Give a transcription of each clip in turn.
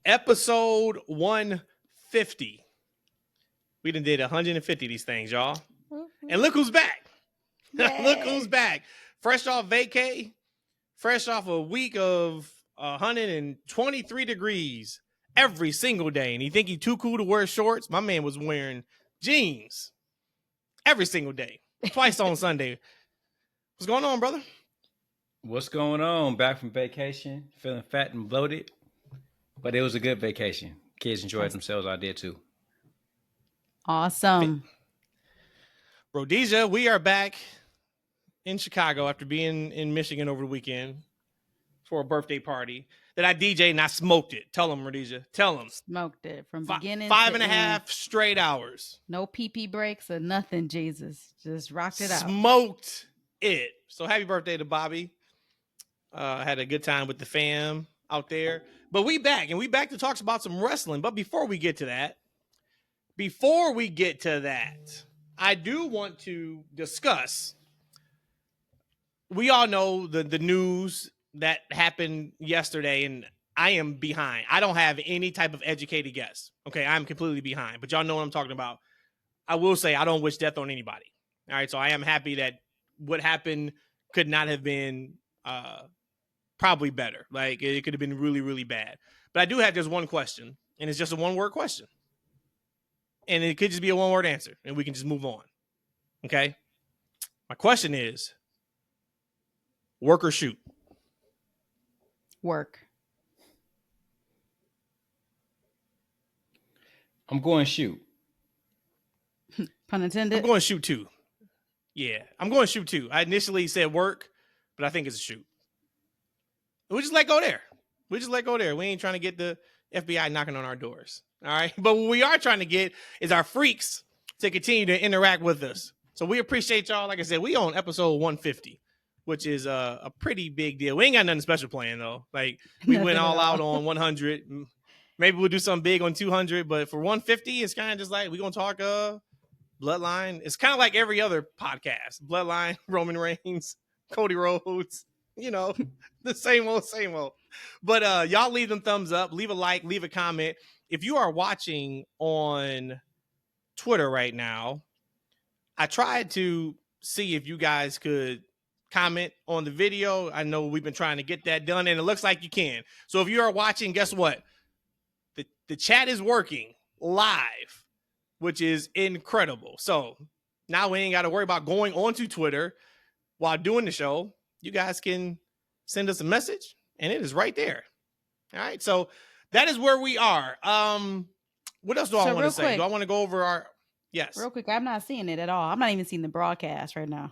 Episode 150. We done did 150 of these things, y'all. And look who's back. Look who's back. Fresh off vacay. Fresh off a week of 123 degrees every single day. And you think he's too cool to wear shorts? My man was wearing jeans every single day. Twice on Sunday. What's going on, brother? What's going on? Back from vacation. Feeling fat and bloated. But it was a good vacation. Kids enjoyed themselves. I did too. Awesome. Rhodesia, we are back in Chicago after being in Michigan over the weekend for a birthday party that I DJ'd and I smoked it. Tell them, Rhodesia. Tell them. Smoked it from beginning Five to and a half end. straight hours. No PP breaks or nothing, Jesus. Just rocked it out. Smoked it. So happy birthday to Bobby. Had a good time with the fam out there. But we back to talk about some wrestling. But before we get to that, I do want to discuss. We all know the news that happened yesterday, and I am behind. I don't have any type of educated guess. Okay, I'm completely behind. But y'all know what I'm talking about. I will say I don't wish death on anybody. All right, so I am happy that what happened could not have been probably better. Like, it could have been really, really bad. But I do have just one question, and it's just a one-word question. And it could just be a one-word answer, and we can just move on. Okay? My question is, work or shoot? Work. I'm going shoot. Pun intended. I'm going shoot too. Yeah, I'm going shoot too. I initially said work, but I think it's a shoot. We just let go there. We ain't trying to get the FBI knocking on our doors. All right. But what we are trying to get is our freaks to continue to interact with us. So we appreciate y'all. Like I said, we on episode 150, which is a pretty big deal. We ain't got nothing special planned though. Like we went all out on 100. Maybe we'll do something big on 200, but for 150, it's kind of just like we're going to talk Bloodline. It's kind of like every other podcast. Bloodline, Roman Reigns, Cody Rhodes. You know, the same old. But y'all leave them thumbs up, leave a like, leave a comment. If you are watching on Twitter right now, I tried to see if you guys could comment on the video. I know we've been trying to get that done, and it looks like you can. So if you are watching, guess what? The chat is working live, which is incredible. So now we ain't got to worry about going onto Twitter while doing the show. You guys can send us a message, and it is right there. All right, so that is where we are. What else do I want to say? Do I want to go over our... Yes. Real quick, I'm not seeing it at all. I'm not even seeing the broadcast right now.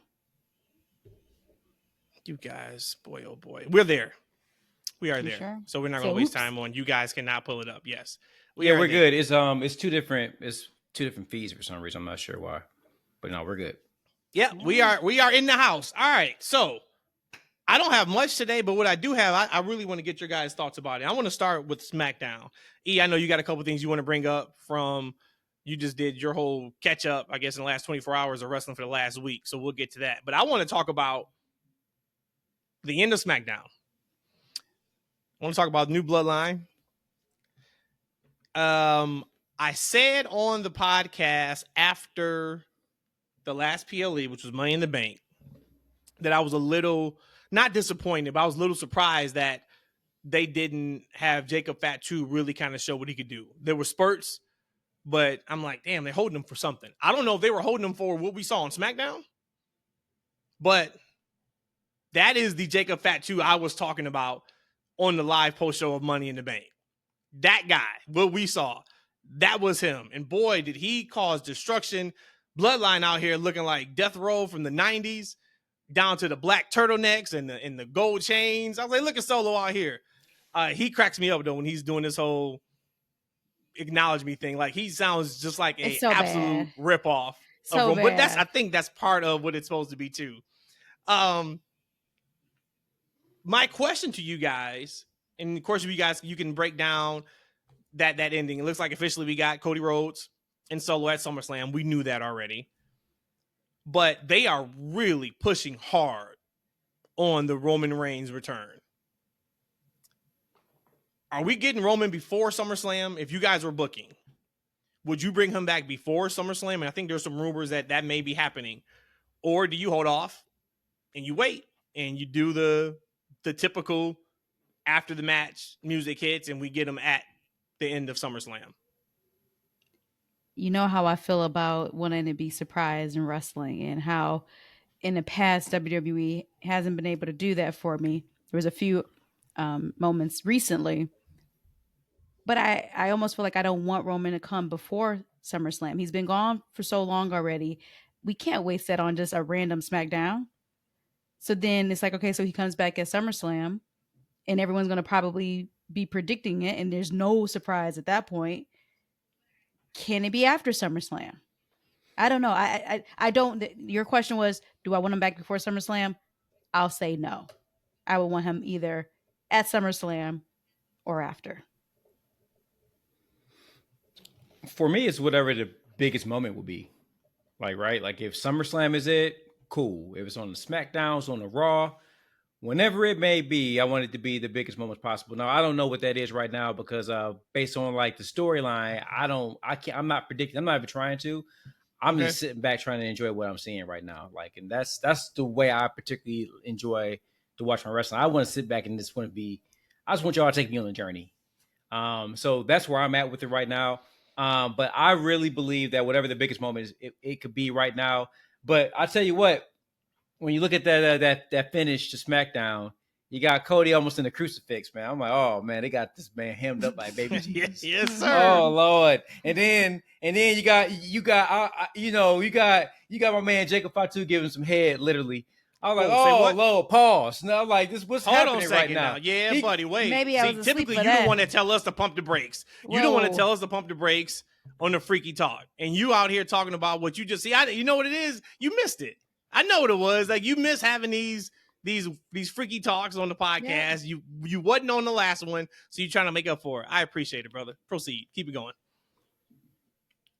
You guys, boy, oh boy. We're there. We are there. Sure? So we're not going to waste time on... You guys cannot pull it up. Yes. We're good. It's two different feeds for some reason. I'm not sure why. But no, we're good. Yeah, we are in the house. All right, so... I don't have much today, but what I do have, I really want to get your guys' thoughts about it. I want to start with SmackDown. E, I know you got a couple things you want to bring up from, you just did your whole catch up, I guess, in the last 24 hours of wrestling for the last week. So we'll get to that. But I want to talk about the end of SmackDown. I want to talk about new Bloodline. I said on the podcast after the last PLE, which was Money in the Bank, that I was a little... not disappointed, but I was a little surprised that they didn't have Jacob Fatu really kind of show what he could do. There were spurts, but I'm like, damn, they're holding him for something. I don't know if they were holding him for what we saw on SmackDown, but that is the Jacob Fatu I was talking about on the live post show of Money in the Bank. That guy, what we saw, that was him. And boy, did he cause destruction. Bloodline out here looking like Death Row from the 90s. Down to the black turtlenecks and the gold chains. I was like, look at Solo out here. He cracks me up, though, when he's doing this whole acknowledge me thing. Like, he sounds just like an absolute ripoff. So bad. But I think that's part of what it's supposed to be, too. My question to you guys, and of course, you can break down that ending. It looks like officially we got Cody Rhodes and Solo at SummerSlam. We knew that already. But they are really pushing hard on the Roman Reigns return. Are we getting Roman before SummerSlam? If you guys were booking, would you bring him back before SummerSlam? And I think there's some rumors that may be happening. Or do you hold off and you wait and you do the typical after the match music hits and we get him at the end of SummerSlam? You know how I feel about wanting to be surprised in wrestling, and how in the past WWE hasn't been able to do that for me. There was a few moments recently, but I almost feel like I don't want Roman to come before SummerSlam. He's been gone for so long already. We can't waste that on just a random SmackDown. So then it's like, okay, so he comes back at SummerSlam and everyone's going to probably be predicting it, and there's no surprise at that point. Can it be after SummerSlam? I don't know. I don't. Your question was, do I want him back before SummerSlam? I'll say no. I would want him either at SummerSlam or after. For me, it's whatever the biggest moment will be. Like, right? Like if SummerSlam is it, cool. If it's on the SmackDown, it's on the Raw, whenever it may be, I want it to be the biggest moments possible. Now, I don't know what that is right now because based on like the storyline, I'm not predicting. I'm not even trying to. I'm just sitting back trying to enjoy what I'm seeing right now. Like, and that's the way I particularly enjoy to watch my wrestling. I want to sit back and just want to be. I just want y'all to take me on the journey. So that's where I'm at with it right now. But I really believe that whatever the biggest moment is, it could be right now. But I tell you what, when you look at that finish to SmackDown, you got Cody almost in the crucifix, man. I'm like, oh man, they got this man hemmed up like baby Jesus. Yes, sir. Oh Lord. And then you got my man Jacob Fatu giving some head, literally. I was like, oh Lord, pause. Now I'm like, what's happening right now? Yeah, buddy, wait. Maybe I was typically for you that. the one that tell us to pump the brakes. You don't want to tell us to pump the brakes on the freaky talk, and you out here talking about what you just see. You know what it is? You missed it. I know what it was. Like, you miss having these freaky talks on the podcast. Yeah. You wasn't on the last one, so you're trying to make up for it. I appreciate it, brother. Proceed. Keep it going.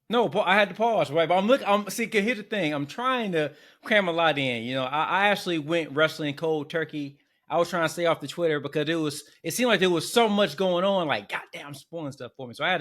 No, I had to pause, right? But here's the thing. I'm trying to cram a lot in. You know, I actually went wrestling cold turkey. I was trying to stay off the Twitter because it seemed like there was so much going on, like goddamn spoiling stuff for me. So I had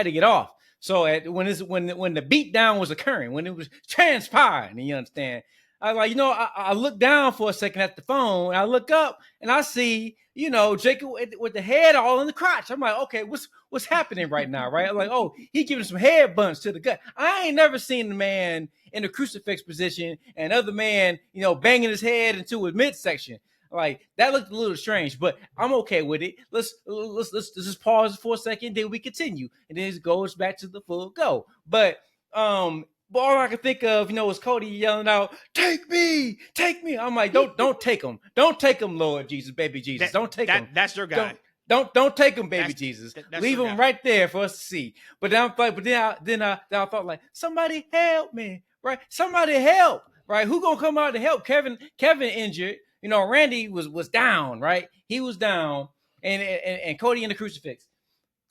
to get off. So when the beatdown was occurring, when it was transpiring, you understand, I was like, I look down for a second at the phone, and I look up and I see, Jacob with the head all in the crotch. I'm like, okay, what's happening right now, right? I'm like, oh, he giving some head bunts to the gut. I ain't never seen the man in a crucifix position and other man, banging his head into his midsection. Like, that looked a little strange, but I'm okay with it. Let's just pause for a second, then we continue, and then it goes back to the full go. But all I can think of, is Cody yelling out, "Take me, take me!" I'm like, don't take him, Lord Jesus, baby Jesus, don't take him. That's your guy. Don't take him, baby Jesus. Leave him right there for us to see. But then I thought, like, somebody help me, right? Somebody help, right? Who gonna come out to help? Kevin injured. Randy was down, right? He was down, and Cody in the crucifix.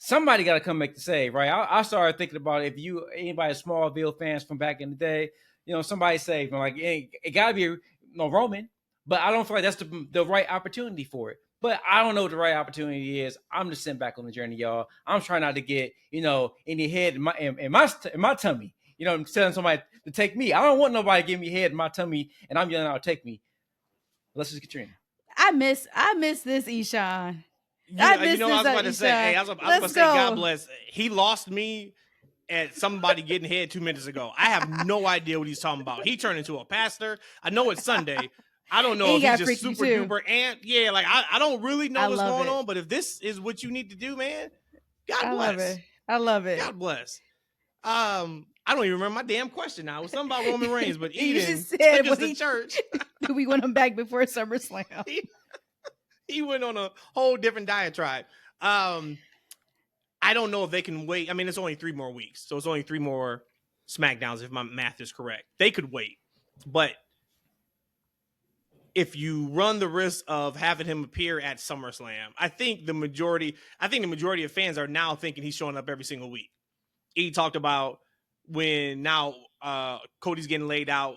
Somebody got to come make the save, right? I started thinking about anybody Smallville fans from back in the day, somebody saved. Like, it got to be Roman, but I don't feel like that's the right opportunity for it. But I don't know what the right opportunity is. I'm just sitting back on the journey, y'all. I'm trying not to get, any head in my tummy. I'm telling somebody to take me. I don't want nobody to give me head in my tummy, and I'm yelling out, "Take me." Let's just Katrina. I miss this Eshaun. I was about to say, hey, I was about to say, God bless. He lost me at somebody getting head 2 minutes ago. I have no idea what he's talking about. He turned into a pastor. I know it's Sunday. I don't know if he's just super duper ant. Yeah, like I don't really know what's going on, but if this is what you need to do, man, God bless. I love it. God bless. I don't even remember my damn question now. It was something about Roman Reigns, but Eden took us to church. Do we want him back before SummerSlam? He went on a whole different diatribe. I don't know if they can wait. I mean, it's only 3 more weeks, so it's only 3 more SmackDowns if my math is correct. They could wait, but if you run the risk of having him appear at SummerSlam, I think the majority of fans are now thinking he's showing up every single week. He talked about when now Cody's getting laid out.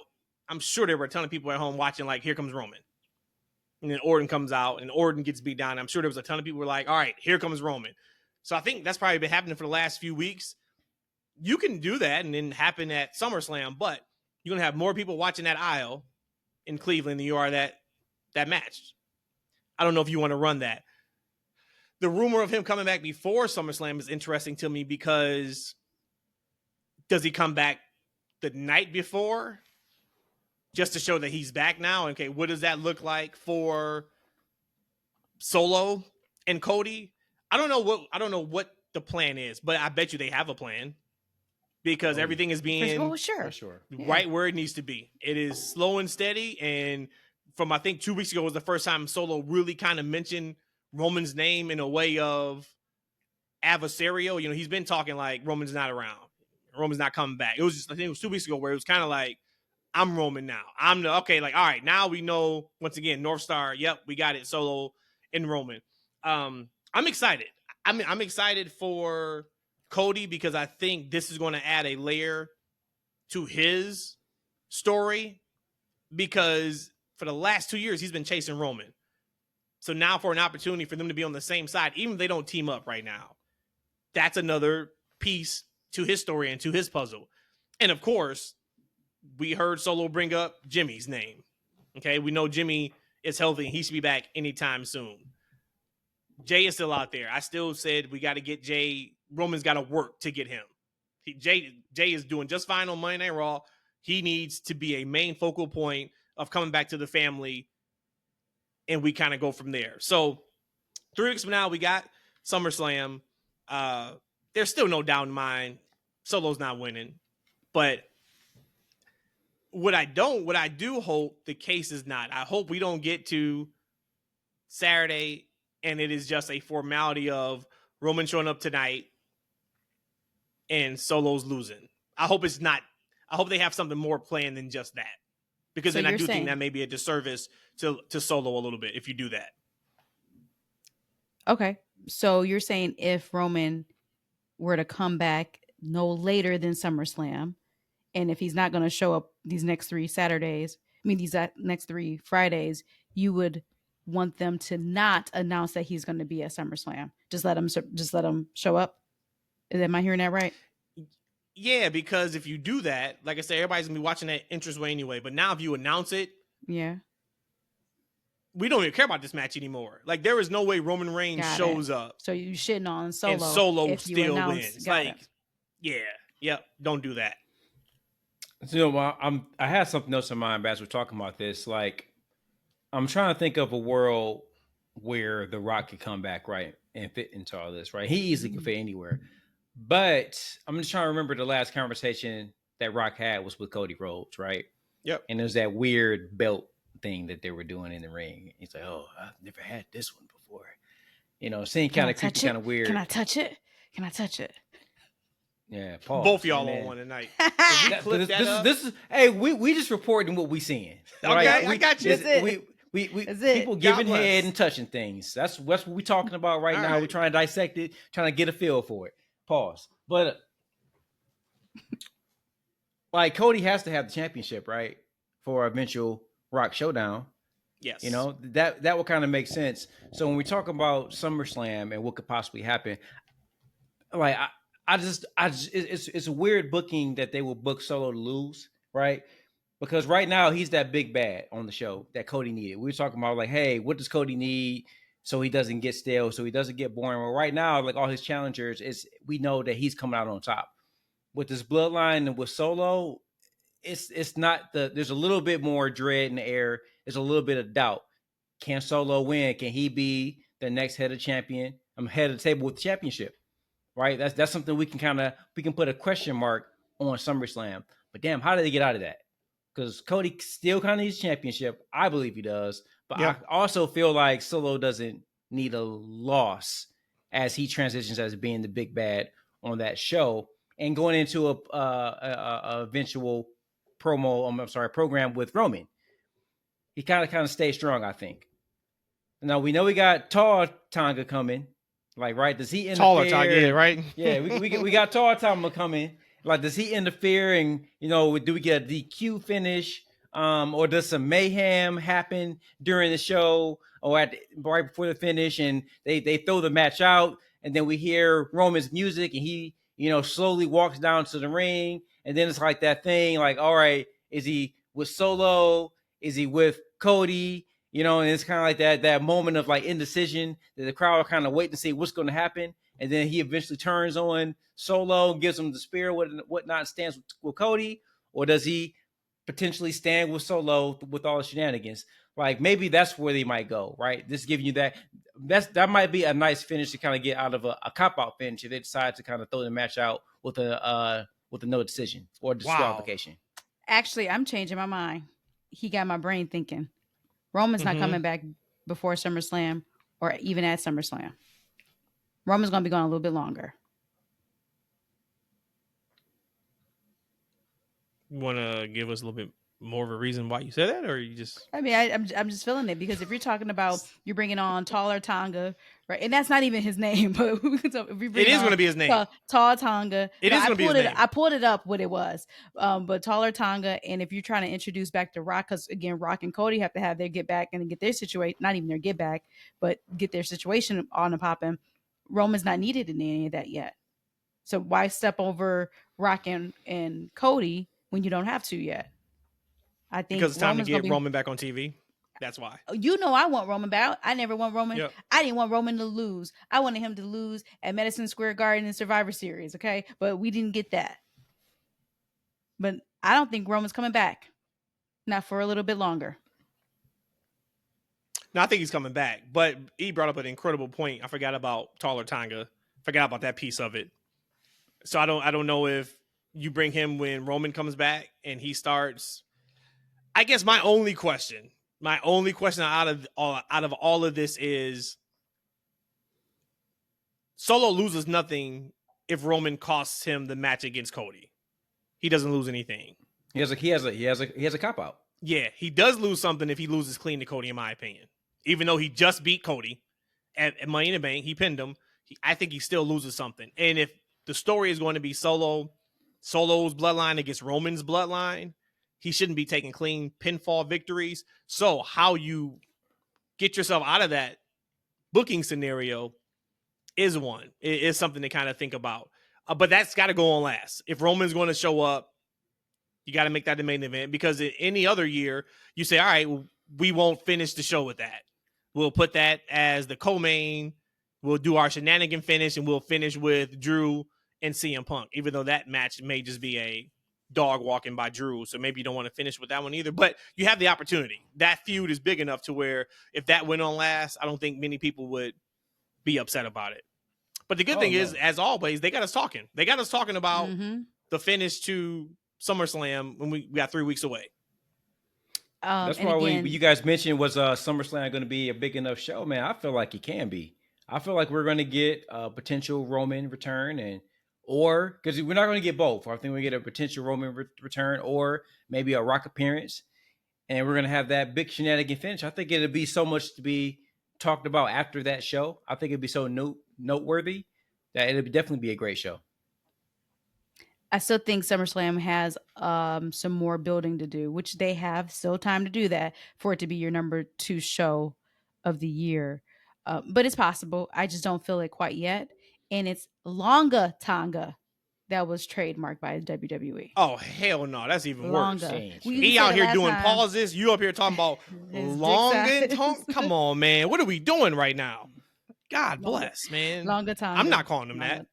I'm sure there were a ton of people at home watching, like, here comes Roman. And then Orton comes out and Orton gets beat down. I'm sure there was a ton of people who were like, all right, here comes Roman. So I think that's probably been happening for the last few weeks. You can do that and then happen at SummerSlam, but you're going to have more people watching that aisle in Cleveland than you are that match. I don't know if you want to run that. The rumor of him coming back before SummerSlam is interesting to me because does he come back the night before just to show that he's back now? Okay, what does that look like for Solo and Cody? I don't know what the plan is, but I bet you they have a plan because everything is being right where it needs to be. It is slow and steady, and from I think 2 weeks ago was the first time Solo really kind of mentioned Roman's name in a way of adversarial. You know, he's been talking like Roman's not around. Roman's not coming back. It was just, I think it was 2 weeks ago where it was kind of like, I'm Roman now. I'm the, okay, like, all right, now we know, once again, North Star, yep, we got it, Solo and Roman. I'm excited. I'm excited for Cody because I think this is going to add a layer to his story because for the last 2 years, he's been chasing Roman. So now for an opportunity for them to be on the same side, even if they don't team up right now, that's another piece to his story and to his puzzle. And of course, we heard Solo bring up Jimmy's name. Okay, we know Jimmy is healthy and he should be back anytime soon. Jay is still out there. I still said we got to get Jay. Roman's got to work to get him. Jay is doing just fine on Monday Night Raw. He needs to be a main focal point of coming back to the family, and we kind of go from there. So 3 weeks from now, we got SummerSlam. There's still no doubt in mind Solo's not winning, but what I do hope the case is not. I hope we don't get to Saturday and it is just a formality of Roman showing up tonight and Solo's losing. I hope it's not. I hope they have something more planned than just that. Because then I do think that may be a disservice to Solo a little bit if you do that. Okay. So you're saying if Roman were to come back no later than SummerSlam, and if he's not going to show up these next 3 Saturdays, these next 3 Fridays, you would want them to not announce that he's going to be at SummerSlam. Just let him show up. Am I hearing that right? Yeah, because if you do that, like I said, everybody's gonna be watching that interest way anyway. But now if you announce it, yeah, we don't even care about this match anymore. Like there is no way Roman Reigns shows up. So you shitting on Solo, and Solo still wins. Like, yep, don't do that. So I had something else in mind as we're talking about this. Like, I'm trying to think of a world where The Rock could come back, right, and fit into all this, right? He easily can fit anywhere. But I'm just trying to remember the last conversation that Rock had was with Cody Rhodes, right? Yep. And there's that weird belt thing that they were doing in the ring. He's like, "Oh, I've never had this one before." You know, seemed kind of creepy, kind of weird. Can I touch it? Yeah, Paul. Both of y'all on one tonight. This is hey, we just reporting what we seeing. Okay, right? I got you. We people giving head and touching things. That's what we're talking about right now. Right. We're trying to dissect it, trying to get a feel for it. Pause. But like Cody has to have the championship, right? For eventual Rock showdown. Yes. You know, that will kind of make sense. So when we talk about SummerSlam and what could possibly happen, like I just it's a weird booking that they will book Solo to lose, right? Because right now he's that big bad on the show that Cody needed. We were talking about like, hey, what does Cody need so he doesn't get stale, so he doesn't get boring? Well, right now, like all his challengers, we know that he's coming out on top. With this bloodline and with Solo, it's not there's a little bit more dread in the air. There's a little bit of doubt. Can Solo win? Can he be the next head of champion? I'm head of the table with the championship, right? That's something we can put a question mark on SummerSlam. But damn, how did they get out of that? Because Cody still kind of needs championship. I believe he does. But yeah. I also feel like Solo doesn't need a loss as he transitions as being the big bad on that show and going into a eventual program with Roman. He kind of stays strong, I think. Now we know we got tall Tonga coming. Like, right? Does he interfere? Taller Tonga, right? Yeah, we got tall Tonga coming. Like, does he interfere? And do we get a DQ finish? Or does some mayhem happen during the show or right before the finish, and they throw the match out, and then we hear Roman's music, and he slowly walks down to the ring, and then it's like that thing, like, all right, is he with Solo? Is he with Cody? And it's kind of like that moment of like indecision that the crowd are kind of waiting to see what's going to happen, and then he eventually turns on Solo, gives him the spear, whatnot, stands with Cody, or does he potentially stand with Solo with all the shenanigans? Like, maybe that's where they might go, right? Just giving you that might be a nice finish to kind of get out of a cop-out finish if they decide to kind of throw the match out with a no decision or disqualification. Actually, I'm changing my mind. He got my brain thinking. Roman's not coming back before SummerSlam or even at SummerSlam. Roman's going to be gone a little bit longer. You want to give us a little bit more of a reason why you said that, or you just? I mean, I'm just feeling it, because if you're talking about you're bringing on Taller Tonga, right, and that's not even his name, but it is going to be his name. Tall Tonga. It is going to be his name. I pulled it up what it was, but Taller Tonga, and if you're trying to introduce back to Rock, because again, Rock and Cody have to have their get back and get their situation, not even their get back, but get their situation on and popping. Roman's not needed in any of that yet, so why step over Rock and Cody when you don't have to yet? I think because it's time to get Roman back on TV. That's why. I want Roman back. I never want Roman. Yep. I didn't want Roman to lose. I wanted him to lose at Madison Square Garden in Survivor Series, okay? But we didn't get that. But I don't think Roman's coming back. Not for a little bit longer. No, I think he's coming back. But he brought up an incredible point. I forgot about Taller Tonga. Forgot about that piece of it. So I don't know if you bring him when Roman comes back and he starts. I guess my only question out of all of this is Solo loses nothing if Roman costs him the match against Cody. He doesn't lose anything. He has a cop out. Yeah, he does lose something if he loses clean to Cody, in my opinion. Even though he just beat Cody at Money in the Bank, he pinned him. I think he still loses something. And if the story is going to be Solo's bloodline against Roman's bloodline, he shouldn't be taking clean pinfall victories. So how you get yourself out of that booking scenario is one. It is something to kind of think about. But that's got to go on last. If Roman's going to show up, you got to make that the main event, because in any other year, you say, all right, we won't finish the show with that. We'll put that as the co-main. We'll do our shenanigan finish, and we'll finish with Drew and CM Punk, even though that match may just be a dog walking by Drew, so maybe you don't want to finish with that one either, but you have the opportunity. That feud is big enough to where if that went on last, I don't think many people would be upset about it. But the good thing is, as always, they got us talking. They got us talking about the finish to SummerSlam when we got 3 weeks away. That's why you guys mentioned, was SummerSlam going to be a big enough show? Man, I feel like it can be. I feel like we're going to get a potential Roman return, or because we're not going to get both. I think we get a potential Roman return or maybe a Rock appearance, and we're going to have that big shenanigan finish. I think it'll be so much to be talked about after that show. I think it'd be so noteworthy that it'll definitely be a great show. I still think SummerSlam has some more building to do, which they have still time to do that for it to be your number 2 show of the year. But it's possible. I just don't feel it quite yet. And it's Longa Tonga that was trademarked by WWE. Oh, hell no. That's even worse. He He out here doing pauses. You up here talking about Longa Tonga? Come on, man. What are we doing right now? God bless, man. Longa Tonga. I'm not calling him that.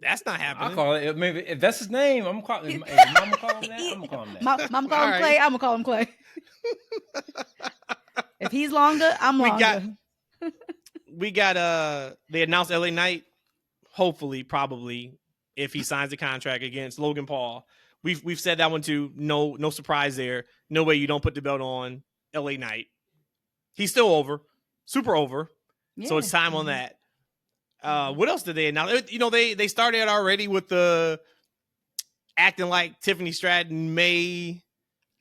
That's not happening. I'll call it. Maybe if that's his name, I'm calling him. If Mama call him that, I'm going to call him that. Mama call him Clay. I'm going to call him Clay. If he's Longa, I'm Longa. We got they announced LA Knight, hopefully, probably, if he signs the contract against Logan Paul. We've said that one too. No surprise there. No way you don't put the belt on LA Knight. He's still over. Super over. Yeah. So it's time on that. What else did they announce? You know, they started already with the acting like Tiffany Stratton may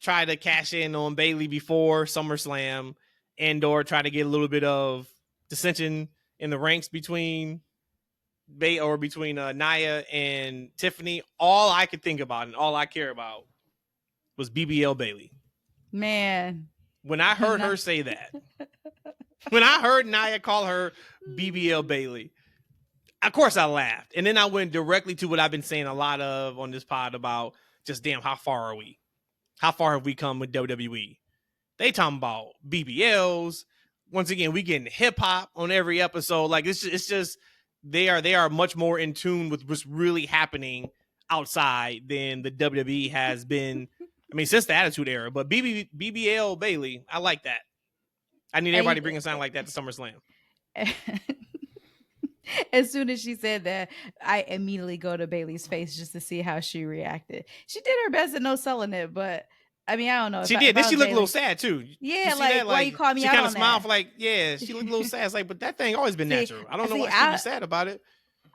try to cash in on Bayley before SummerSlam, and/or try to get a little bit of dissension in the ranks between Nia and Tiffany. All I could think about and all I care about was BBL Bayley. Man. When I heard her say that, when I heard Nia call her BBL Bayley, of course I laughed. And then I went directly to what I've been saying a lot of on this pod about just, damn, how far are we? How far have we come with WWE? They talking about BBLs. Once again, we getting hip hop on every episode. Like it's just they are much more in tune with what's really happening outside than the WWE has been. I mean, since the Attitude Era. But BBL Bayley, I like that. I need everybody bringing something like that to SummerSlam. As soon as she said that, I immediately go to Bayley's face just to see how she reacted. She did her best at no selling it, but I mean, I don't know. She did. Then she looked a little sad too. Yeah, like why you call me out on that? She kind of smiled for like, yeah, she looked a little sad. It's like, but that thing always been natural. I don't know why she'd be sad about it.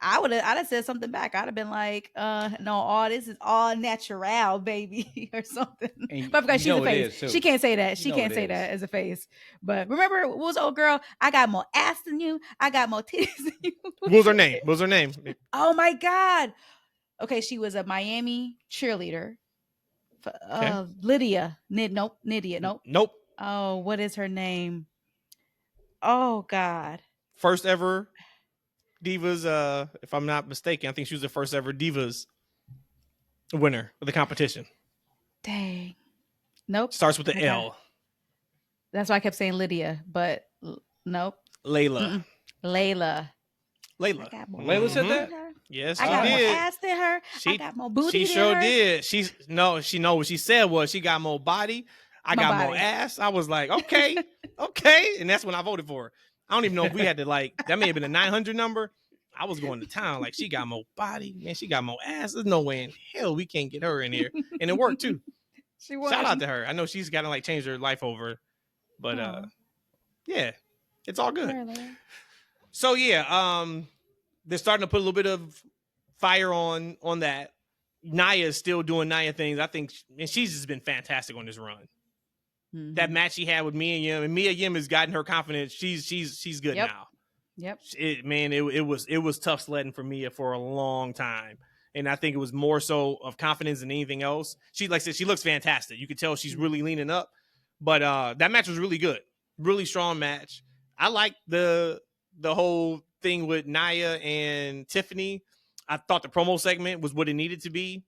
I'd have said something back. I'd have been like, no, this is all natural, baby, or something. And but because she's a face, she can't say that. She can't say that as a face. But remember, what was old girl? I got more ass than you. I got more titties than you. What was her name? What was her name? Oh my God. Okay, she was a Miami cheerleader. Lydia. Nydia. Nope. Oh, what is her name? Oh God. First ever Divas, if I'm not mistaken, I think she was the first ever Divas winner of the competition. Dang. Nope. Starts with the L. That's why I kept saying Lydia, but nope. Layla. Layla said that? Yes, I got more ass than her. I got more booty than her. She sure did. She know what she said was she got more body. I got more ass. I was like, okay. And that's when I voted for her. I don't even know if we had to that may have been a 900 number. I was going to town. Like, she got more body. Man, she got more ass. There's no way in hell we can't get her in here. And it worked too. She won. Shout out to her. I know she's got to change her life over. But yeah, it's all good. So yeah, they're starting to put a little bit of fire on that. Nia is still doing Nia things. I think, and she's just been fantastic on this run. Mm-hmm. That match she had with Mia Yim, and Mia Yim has gotten her confidence. She's good now. Yep. It was tough sledding for Mia for a long time, and I think it was more so of confidence than anything else. She, like I said, she looks fantastic. You could tell she's really leaning up. But that match was really good, really strong match. I like the whole thing with Nia and Tiffany. I thought the promo segment was what it needed to be.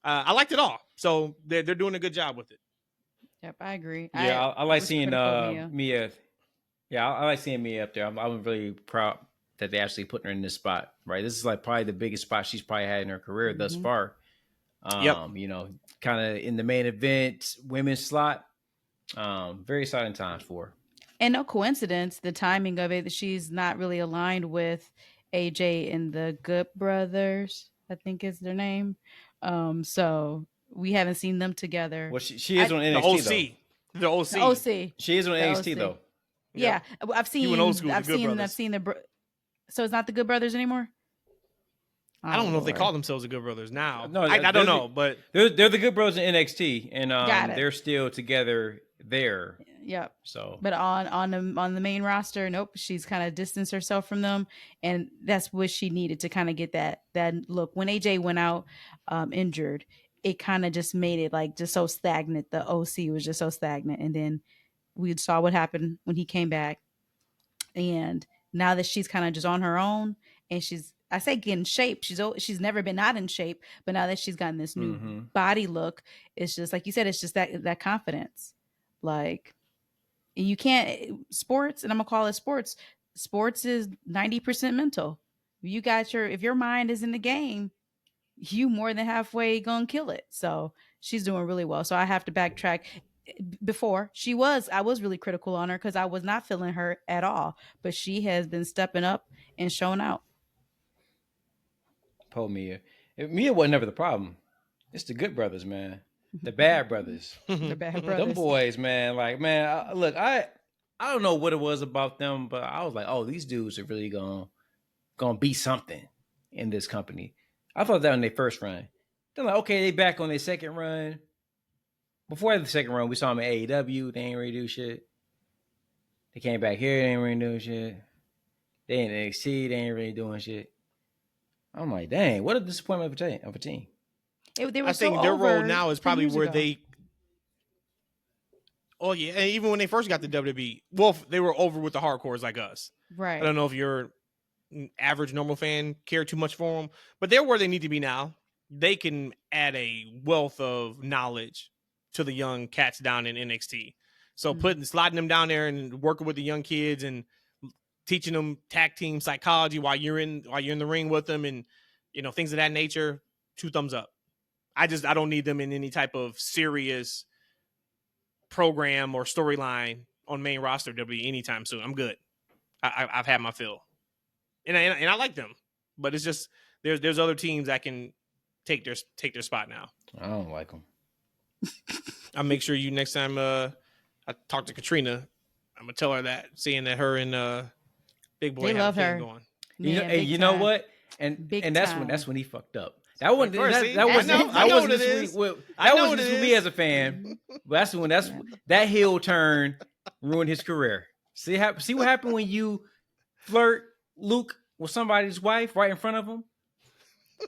I liked it all. So they're doing a good job with it. Yep, I agree. Yeah, I like seeing Mia. Yeah, I like seeing Mia up there. I'm really proud that they actually put her in this spot. Right, this is probably the biggest spot she's probably had in her career thus far. Kind of in the main event, women's slot. Very exciting times for her. And no coincidence, the timing of it, that she's not really aligned with AJ and the Good Brothers, I think is their name. So we haven't seen them together. Well, she is on NXT, The OC. She is on NXT though. Yeah, I've seen. Old school, I've seen the. So it's not the Good Brothers anymore. I don't know if they call themselves the Good Brothers now. No, I don't know, but they're the Good Brothers in NXT, and they're still together there. Yep. So, but on the main roster, nope. She's kind of distanced herself from them, and that's what she needed to kind of get that look. When AJ went out injured, it kind of just made it just so stagnant. The OC was just so stagnant, and then we saw what happened when he came back. And now that she's kind of just on her own, and she's, I say, getting shape. She's never been not in shape, but now that she's gotten this new body look, it's just like you said. It's just that confidence, you can't sports, and I'm gonna call it sports. Sports is 90% mental. If your mind is in the game, you more than halfway gonna kill it. So she's doing really well. So I have to backtrack. Before I was really critical on her because I was not feeling her at all, but she has been stepping up and showing out. Poor Mia. Mia wasn't never the problem. It's the Good Brothers, man. The Bad Brothers. The Bad Brothers. Them boys, man. Look, I don't know what it was about them, but I was like, oh, these dudes are really gonna be something in this company. I thought that on their first run. They're like, okay, they back on their second run. Before the second run, we saw them in AEW. They ain't really do shit. They came back here. They ain't really doing shit. They in NXT. They ain't really doing shit. I'm like, dang, what a disappointment of a team. I think their role now is probably where they Oh yeah, and even when they first got the WWE, well, they were over with the hardcores like us. Right. I don't know if you're an average normal fan care too much for them, but they're where they need to be now. They can add a wealth of knowledge to the young cats down in NXT. So sliding them down there and working with the young kids and teaching them tag team psychology while you're in the ring with them, and things of that nature. 2 thumbs up. I don't need them in any type of serious program or storyline on main roster WWE anytime soon. I'm good. I've had my fill, and I like them, but it's just there's other teams that can take their spot now. I don't like them. I'll make sure you next time I talk to Katrina, I'm gonna tell her that, seeing that her and Big Boy they have love a thing her. going. You know what? And that's when he fucked up. That wasn't just for me as a fan. But that heel turn ruined his career. See what happened when you flirt Luke with somebody's wife right in front of him?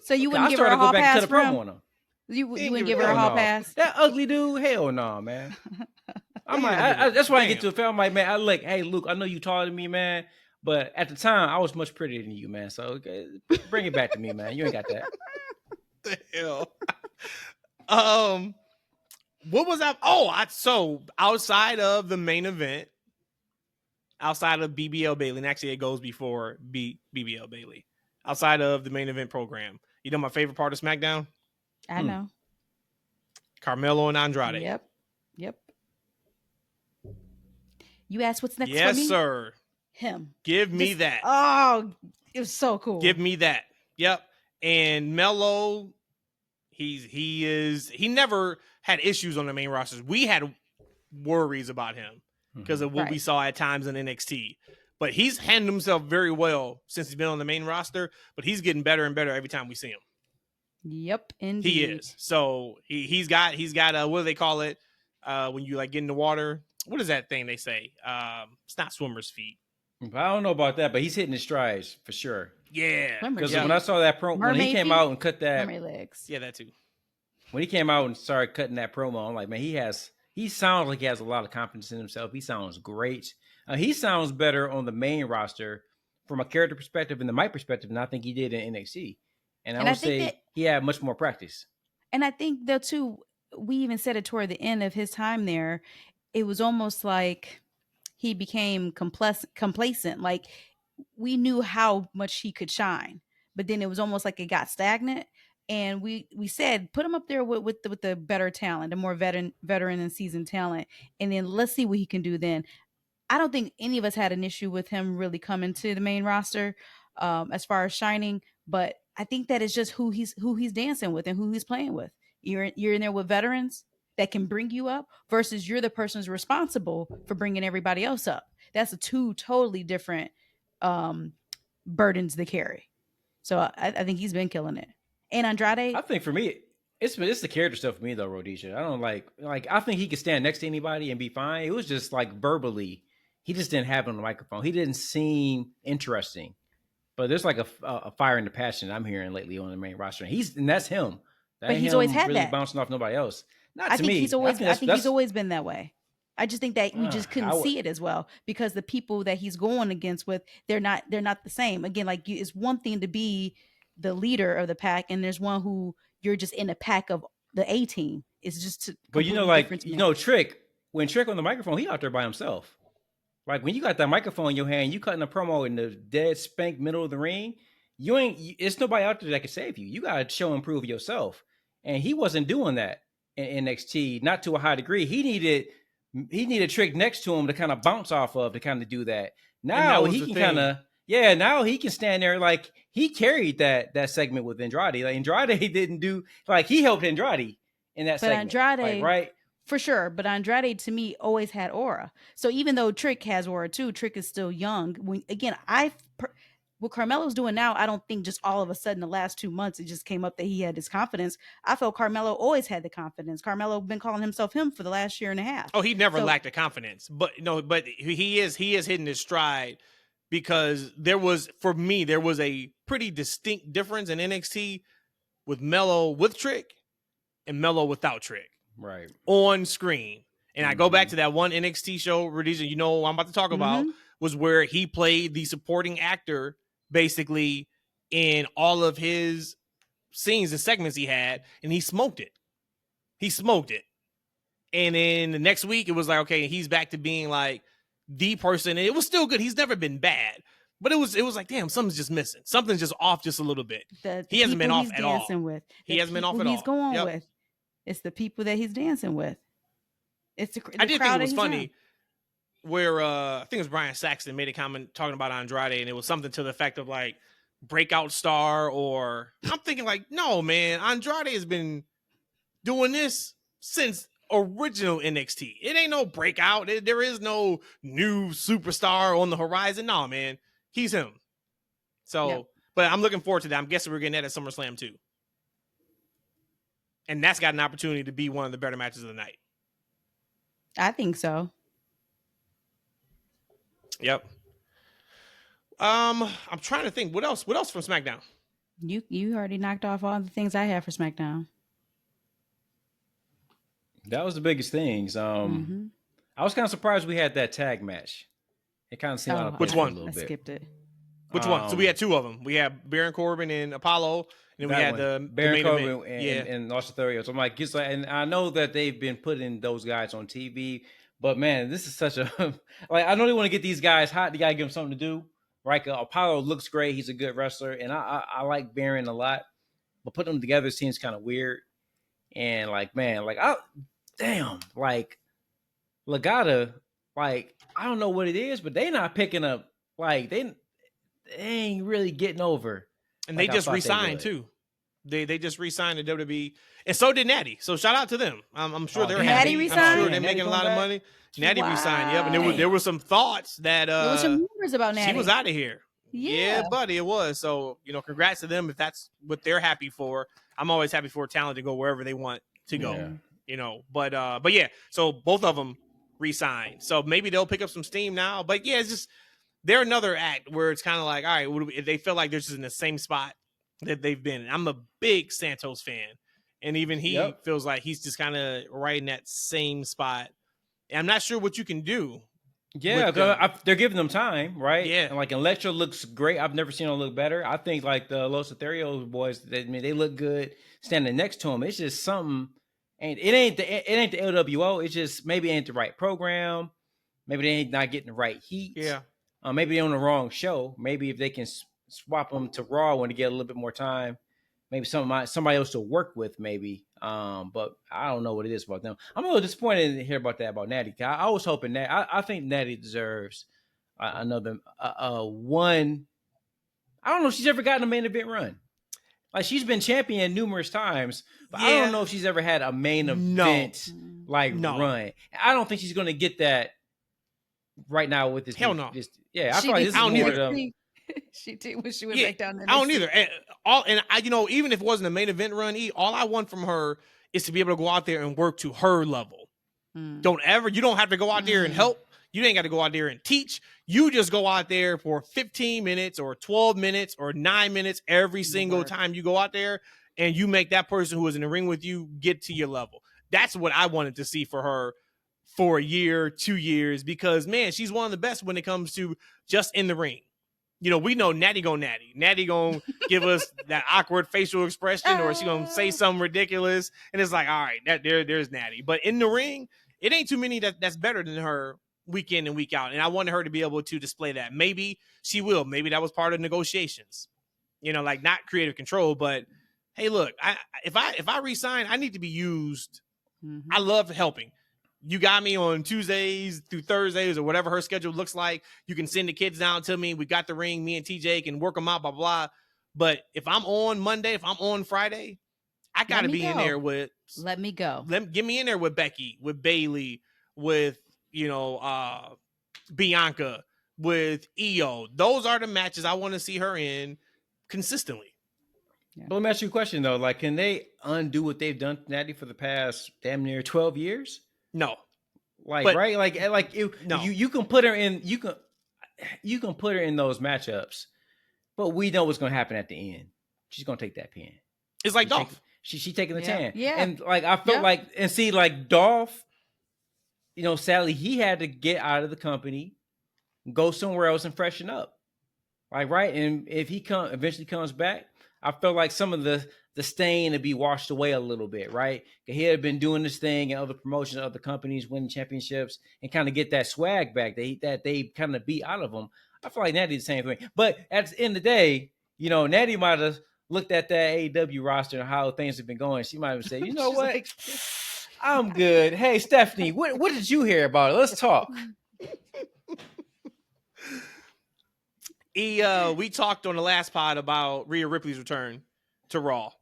So you wouldn't give her a hall pass for him? On him. You wouldn't give her a hall pass? That ugly dude? Hell no, man. I'm like, that's why I get to a film. I'm like, man, hey, Luke, I know you taller than me, man. But at the time, I was much prettier than you, man. So bring it back to me, man. You ain't got that. The hell? What was that? So outside of the main event, outside of BBL Bayley, and actually it goes before BBL Bayley, outside of the main event program, you know my favorite part of SmackDown? I know. Carmelo and Andrade. Yep. You asked what's next for me? Yes, sir. Him. Give me that. Oh, it was so cool. Give me that. Yep. And Melo, he never had issues on the main rosters. We had worries about him because of what we saw at times in NXT. But he's handled himself very well since he's been on the main roster, but he's getting better and better every time we see him. Yep, indeed. He is. So he's got what do they call it? When you like get in the water. What is that thing they say? It's not swimmer's feet. I don't know about that, but he's hitting his strides for sure. Yeah. Because when I saw that promo, when he came out and cut that. Mermaid legs. Yeah, that too. When he came out and started cutting that promo, I'm like, man, he sounds like he has a lot of confidence in himself. He sounds great. He sounds better on the main roster from a character perspective and the mic perspective than I think he did in NXT. And I would say he had much more practice. And I think though too, we even said it toward the end of his time there, it was almost like he became complacent. Like we knew how much he could shine, but then it was almost like it got stagnant. And we said, put him up there with the better talent, the more veteran and seasoned talent. And then let's see what he can do then. I don't think any of us had an issue with him really coming to the main roster as far as shining. But I think that is just who he's dancing with and who he's playing with. You're in there with veterans that can bring you up versus you're the person who's responsible for bringing everybody else up. That's 2 totally different burdens to carry. So I think he's been killing it. And Andrade, I think for me, it's the character stuff for me though, Rhodesia. I don't like I think he could stand next to anybody and be fine. It was just like verbally, he just didn't have it on the microphone. He didn't seem interesting. But there's like a fire and the passion I'm hearing lately on the main roster. And that's him. But he's always had really that. Bouncing off nobody else. I think he's always been that way. I just think that we just couldn't see it as well because the people that he's going against with, they're not the same. Again, like it's one thing to be the leader of the pack, and there's one who you're just in a pack of the A team. It's just but Trick, when Trick on the microphone, he out there by himself. Like when you got that microphone in your hand, you cutting a promo in the dead spank middle of the ring, it's nobody out there that can save you. You got to show and prove yourself. And he wasn't doing that in NXT, not to a high degree. He needed Trick next to him to kind of bounce off of to kind of do that. Now he can now he can stand there like he carried that segment with Andrade. Like Andrade didn't do like he helped Andrade in that segment. Andrade, like, right? For sure, but Andrade to me always had aura. So even though Trick has aura too, Trick is still young. What Carmelo's doing now, I don't think just all of a sudden the last 2 months it just came up that he had this confidence. I felt Carmelo always had the confidence. Carmelo been calling himself him for the last year and a half. Oh, he never lacked the confidence, but he is hitting his stride because there was a pretty distinct difference in NXT with Melo with Trick and Melo without Trick. Right. On screen. And I go back to that one NXT show, Rhodesia, you know what I'm about to talk about, was where he played the supporting actor basically in all of his scenes and segments he had, and he smoked it. And then the next week, it was like, okay, he's back to being like the person. And it was still good. He's never been bad. But it was like, damn, something's just missing. Something's just off just a little bit. He hasn't been off at all. He hasn't been off at all. He's going with. It's the people that he's dancing with. It's the I did crowd think it was funny around. where I think it was Brian Saxton made a comment talking about Andrade, and it was something to the effect of like breakout star, or I'm thinking like, no, man, Andrade has been doing this since original NXT. It ain't no breakout. There is no new superstar on the horizon. No, man, he's him. So, but I'm looking forward to that. I'm guessing we're getting that at SummerSlam too. And that's got an opportunity to be one of the better matches of the night. I think so. Yep. I'm trying to think what else from SmackDown. You already knocked off all the things I had for SmackDown. That was the biggest things. I was kind of surprised we had that tag match. It kind of seemed out of place. Which one? A little bit. I skipped it. Which one? So we had two of them. We had Baron Corbin and Apollo, and then we had the Baron Corbin and Austin Theory. So I'm like, and I know that they've been putting those guys on TV, but man, this is such a like. I know they want to get these guys hot. They gotta give them something to do, right? Apollo looks great. He's a good wrestler, and I like Baron a lot, but putting them together seems kind of weird. And like, man, like like Legata, like I don't know what it is, but they not picking up. Like they ain't really getting over. And they just re-signed too. They just re-signed to WWE, and so did Natty. So shout out to them. I'm sure they're happy. Natty re-signed? I'm sure they're making a lot of money. Natty re-signed. Yep, and there were some thoughts that there was some rumors about Natty. She was out of here. Yeah, buddy, it was. So congrats to them if that's what they're happy for. I'm always happy for talent to go wherever they want to go. Yeah. But yeah. So both of them re-signed. So maybe they'll pick up some steam now. But yeah, it's just. They're another act where it's kind of like, all right, they feel like they're just in the same spot that they've been. I'm a big Santos fan, and even he feels like he's just kind of right in that same spot. And I'm not sure what you can do. Yeah, they're giving them time, right? Yeah, and like Electra looks great. I've never seen her look better. I think like the Los Ethereos boys, they look good standing next to him. It's just something, and it ain't the LWO. It's just maybe it ain't the right program. Maybe they ain't not getting the right heat. Yeah. Maybe they're on the wrong show. Maybe if they can swap them to Raw when they get a little bit more time, maybe somebody else to work with, maybe. But I don't know what it is about them. I'm a little disappointed to hear about Natty. I was hoping that I think Natty deserves another one. I don't know if she's ever gotten a main event run. Like she's been champion numerous times, but I don't know if she's ever had a main event run. I don't think she's going to get that. Right now with this, hell no. I feel like this is more of she did when she went back down there. I don't either. Even if it wasn't a main event run, all I want from her is to be able to go out there and work to her level. You don't have to go out there and help. You ain't got to go out there and teach. You just go out there for 15 minutes or 12 minutes or 9 minutes every single time you go out there, and you make that person who is in the ring with you get to your level. That's what I wanted to see for her. For a year, 2 years, because man, she's one of the best when it comes to just in the ring. We know Natty gonna Natty. Natty gonna give us that awkward facial expression, or she gonna say something ridiculous, and it's like, all right, there's Natty. But in the ring, it ain't too many that's better than her week in and week out. And I wanted her to be able to display that. Maybe she will. Maybe that was part of negotiations. Like not creative control, but hey, look, if I resign, I need to be used. I love helping. You got me on Tuesdays through Thursdays or whatever her schedule looks like. You can send the kids down to me. We got the ring. Me and TJ can work them out, blah, blah. But if I'm on Monday, if I'm on Friday, I got to be in there with. Let me go. Get me in there with Becky, with Bayley, with, Bianca, with Io. Those are the matches I want to see her in consistently. Yeah. But let me ask you a question, though. Like, can they undo what they've done to Natty for the past damn near 12 years? No, right? You can put her in. You can put her in those matchups, but we know what's going to happen at the end. She's going to take that pin. It's like Dolph. She taking the tan. Yeah, and like I felt like Dolph. sadly, he had to get out of the company, go somewhere else, and freshen up. Like, right. And if he eventually comes back, I feel like some of the stain to be washed away a little bit, right? He had been doing this thing in other promotions, other companies, winning championships, and kind of get that swag back that they kind of beat out of him. I feel like Natty the same thing. But at the end of the day, Natty might have looked at that AEW roster and how things have been going. She might have said, you know what? I'm good. Hey, Stephanie, what did you hear about it? Let's talk. We talked on the last pod about Rhea Ripley's return to Raw.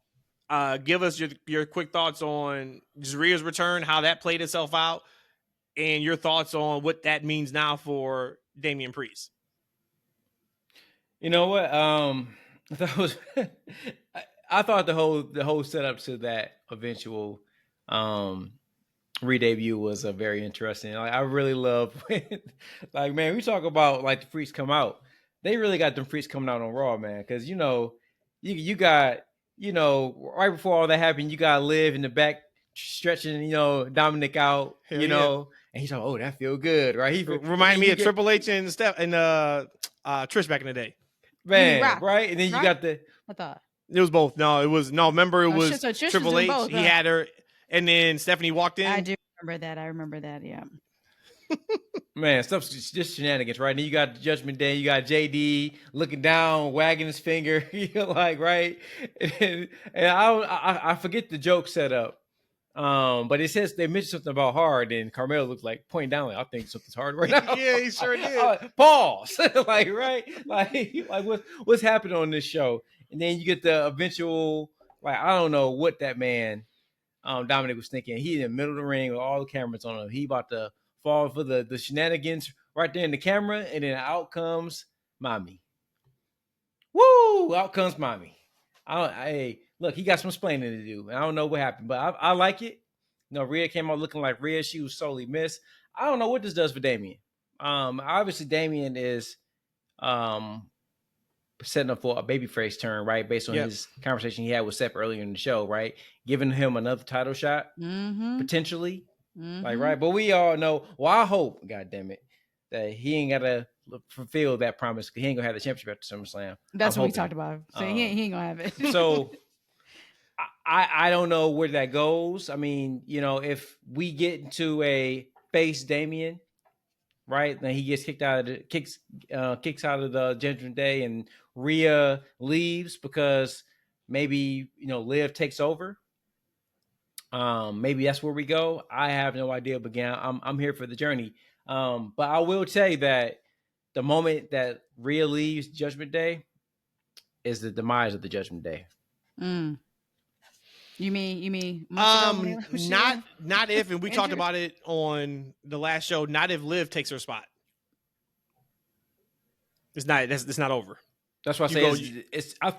Give us your quick thoughts on Rhea's return, how that played itself out, and your thoughts on what that means now for Damian Priest. You know what? I thought the whole setup to that eventual re-debut was a very interesting. Like, I really love when, like, man, we talk about like the freaks come out. They really got them freaks coming out on Raw, man, because you got right before all that happened, you got Liv in the back stretching Dominic out, Hell yeah. and he's like, oh, that feel good, right? He remind me of Triple H and Steph and Trish back in the day, man, right? And then you got the I thought it was both. No, it was Remember, it was Triple H. Both, he had her, and then Stephanie walked in. I do remember that. I remember that. Yeah. Man, stuff's just shenanigans, right? And then you got Judgment Day, you got JD looking down, wagging his finger, like, right? And I forget the joke set up, but it says they mentioned something about hard, and Carmelo looked like pointing down, like, I think something's hard right now. Yeah, he sure did. Pause, like, right? Like what's happening on this show? And then you get the eventual, like, I don't know what that man, Dominic was thinking. He in the middle of the ring with all the cameras on him. He about to fall for the shenanigans right there in the camera, and then out comes Mommy. Woo! Out comes Mommy. Hey, look, he got some explaining to do. I don't know what happened, but I like it. Rhea came out looking like Rhea. She was solely missed. I don't know what this does for Damian. Obviously Damian is setting up for a babyface turn, right? Based on his conversation he had with Seth earlier in the show, right? Giving him another title shot, potentially. Like, right. But we all know, I hope, God damn it, that he ain't got to fulfill that promise, because he ain't going to have the championship after SummerSlam. That's what we talked about. So he ain't going to have it. So I don't know where that goes. I mean, if we get into a face Damian, right, then he gets kicked out of kicks out of the Judgment Day, and Rhea leaves because maybe Liv takes over. Maybe that's where we go. I have no idea, but again, I'm here for the journey. But I will tell you that the moment that Rhea leaves Judgment Day is the demise of the Judgment Day. You mean not if, and we talked about it on the last show, not if Liv takes her spot. It's not over. That's why I say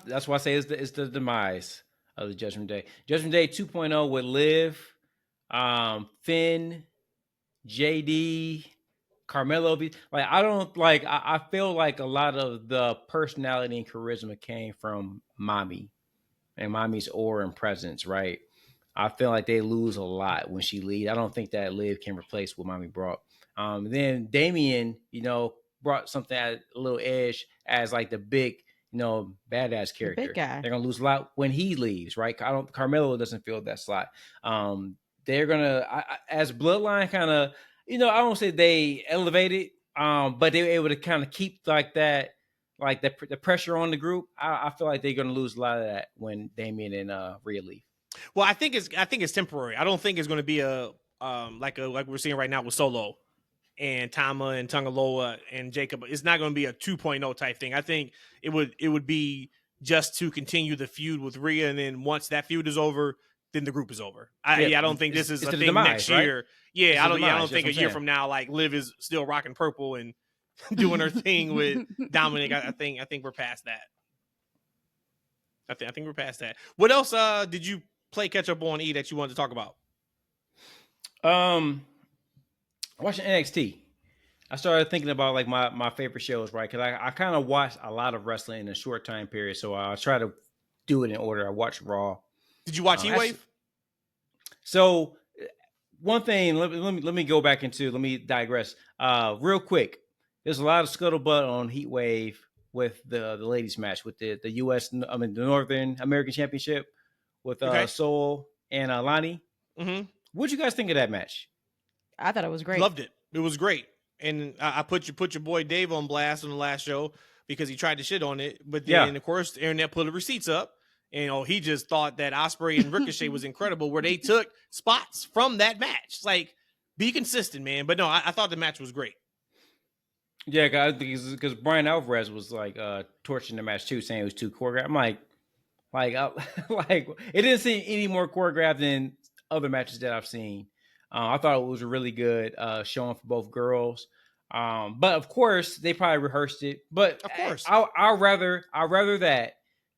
that's why I say it's the demise of the Judgment Day. Judgment Day 2.0 with Liv, Finn, JD, Carmelo. I feel like a lot of the personality and charisma came from Mommy and Mommy's aura and presence, right? I feel like they lose a lot when she leaves. I don't think that Liv can replace what Mommy brought. Then Damian, brought something at a little edge as like the big, badass character. Big guy. They're gonna lose a lot when he leaves, right? Carmelo doesn't fill that slot. They're gonna, as Bloodline, kind of, I don't say they elevated, but they were able to kind of keep like that, like the pressure on the group. I feel like they're gonna lose a lot of that when Damian and Rhea leave. Well, I think it's temporary. I don't think it's going to be like we're seeing right now with Solo and Tama and Tungaloa and Jacob. It's not going to be a 2.0 type thing. I think it would be just to continue the feud with Rhea, and then once that feud is over, then the group is over. I don't think this is a thing demise, next year. Right? Yeah, I don't think a year from now, like, Liv is still rocking purple and doing her thing with Dominic. I think we're past that. I think we're past that. What else did you play catch up on, E, that you wanted to talk about? Watching NXT. I started thinking about like my favorite shows, right? Because I kind of watched a lot of wrestling in a short time period, so I try to do it in order. I watched Raw. Did you watch E-Wave? So one thing, let me go back into, let me digress real quick. There's a lot of scuttlebutt on Heat Wave with the ladies match with the US, I mean the Northern American Championship with Soul and Lani. Mm-hmm. What'd you guys think of that match? I thought it was great. Loved it. It was great. And I put your boy Dave on blast on the last show because he tried to shit on it. But then, of course, the internet put the receipts up. And, he just thought that Ospreay and Ricochet was incredible, where they took spots from that match. It's like, be consistent, man. But no, I thought the match was great. Yeah, because Brian Alvarez was like torching the match too, saying it was too choreographed. I'm like it didn't seem any more choreographed than other matches that I've seen. I thought it was a really good showing for both girls. But of course, they probably rehearsed it. But of course, I'd rather that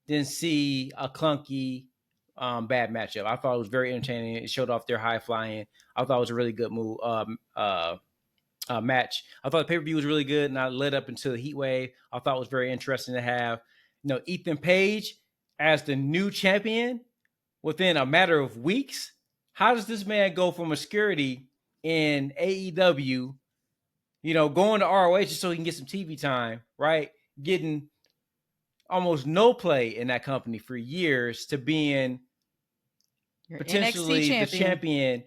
than see a clunky, bad matchup. I thought it was very entertaining. It showed off their high flying. I thought it was a really good move. Match. I thought the pay-per-view was really good, and I led up into the Heat Wave. I thought it was very interesting to have, Ethan Page as the new champion within a matter of weeks. How does this man go from obscurity in AEW, going to ROH just so he can get some TV time, right? Getting almost no play in that company for years to being potentially the champion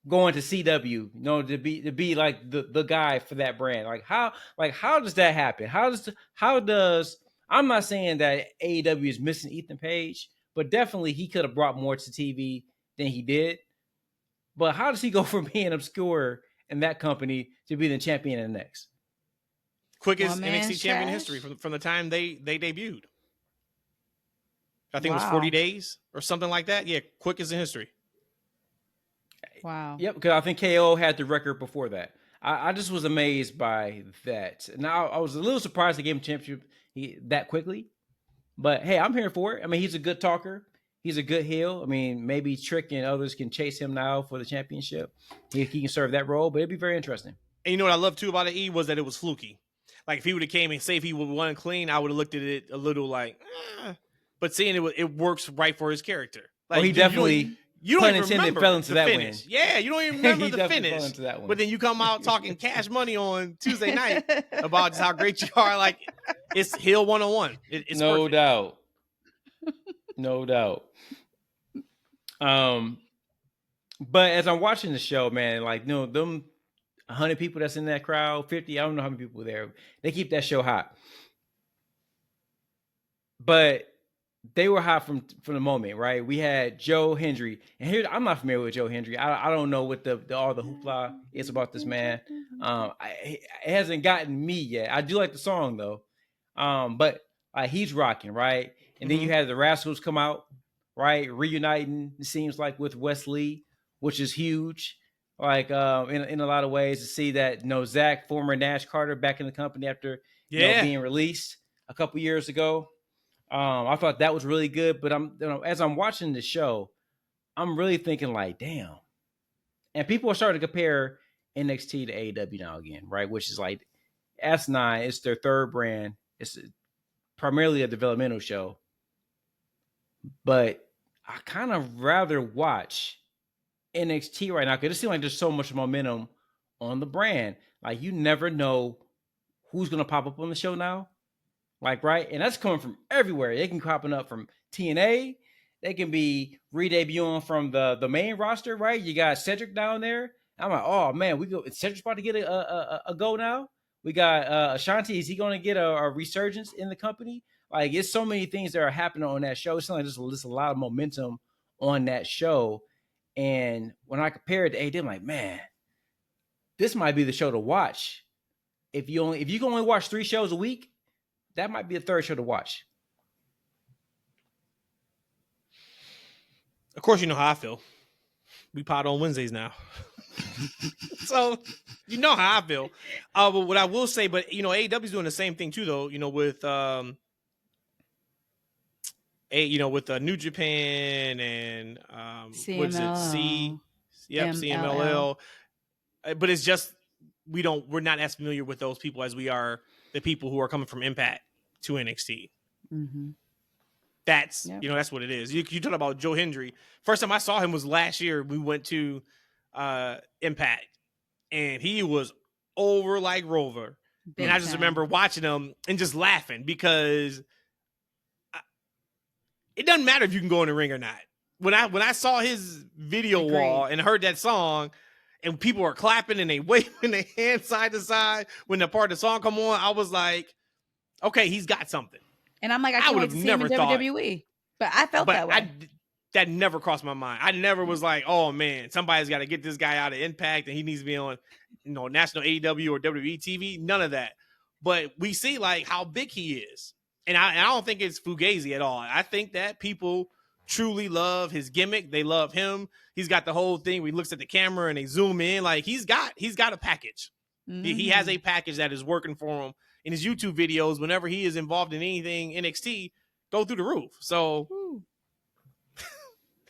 going to CW, to be like the guy for that brand. Like how does that happen? How does I'm not saying that AEW is missing Ethan Page, but definitely he could have brought more to TV than he did. But how does he go from being obscure in that company to be the champion in the next? Quickest NXT champion history from the time they debuted. I think it was 40 days or something like that. Yeah, quickest in history. Wow. Yep, because I think KO had the record before that. I just was amazed by that. Now, I was a little surprised they gave him championship that quickly. But, hey, I'm here for it. I mean, he's a good talker. He's a good heel. I mean, maybe Trick and others can chase him now for the championship. He can serve that role, but it'd be very interesting. And you know what I love, too, about the E was that it was fluky. Like, if he would have came and say if he would have won clean, I would have looked at it a little like, But seeing it works right for his character. Like, he definitely... You don't even remember fell into that finish. win. Yeah, you don't even remember the finish. But then you come out talking Cash Money on Tuesday night about just how great you are. Like, it's heel 101. It's no perfect. doubt. No doubt. But as I'm watching the show, man, like, them 100 people that's in that crowd, 50, I don't know how many people were there. They keep that show hot. But they were hot from the moment, right? We had Joe Hendry, and here I'm not familiar with Joe Hendry. I don't know what all the hoopla is about this man. It hasn't gotten me yet. I do like the song though, but he's rocking, right? And then you had the Rascals come out, right, reuniting. It seems like with Wesley, which is huge. Like in a lot of ways to see that Zach, former Nash Carter, back in the company after being released a couple years ago. I thought that was really good, but as I'm watching the show, I'm really thinking like, damn. And people are starting to compare NXT to AEW now again, right? Which is like S9, it's their third brand. It's primarily a developmental show. But I kind of rather watch NXT right now because it seems like there's so much momentum on the brand. Like, you never know who's going to pop up on the show now. Like, right? And that's coming from everywhere. They can popping up from TNA. They can be re-debuting from the main roster, right? You got Cedric down there. I'm like, oh, man, Cedric's about to get a go now. We got Ashanti. Is he going to get a resurgence in the company? Like, it's so many things that are happening on that show. It's like there's a lot of momentum on that show. And when I compare it to AEW, I'm like, man, this might be the show to watch. If you can only watch 3 shows a week, that might be a third show to watch. Of course, you know how I feel. We pod on Wednesdays now. So, you know how I feel. But what I will say, but, AEW is doing the same thing too, though, with New Japan and CMLL. what is it? CMLL. But it's just, we're not as familiar with those people as we are the people who are coming from Impact to NXT. Mm-hmm. That's, that's what it is. You talk about Joe Hendry. First time I saw him was last year. We went to Impact, and he was over like Rover. Big And I just time. remember watching him and just laughing because it doesn't matter if you can go in the ring or not. When I saw his video Agreed. wall and heard that song, and people are clapping and they waving their hands side to side when the part of the song come on, I was like, okay, he's got something. And I'm like, I I can't would wait have to see him never in thought- WWE. But I felt that way. That never crossed my mind. I never was like, oh man, somebody's got to get this guy out of Impact and he needs to be on, national AEW or WWE TV. None of that. But we see like how big he is. And I don't think it's fugazi at all. I think that people truly love his gimmick. They love him. He's got the whole thing where he looks at the camera and they zoom in. Like he's got a package. He has a package that is working for him. In his YouTube videos, whenever he is involved in anything NXT, go through the roof. So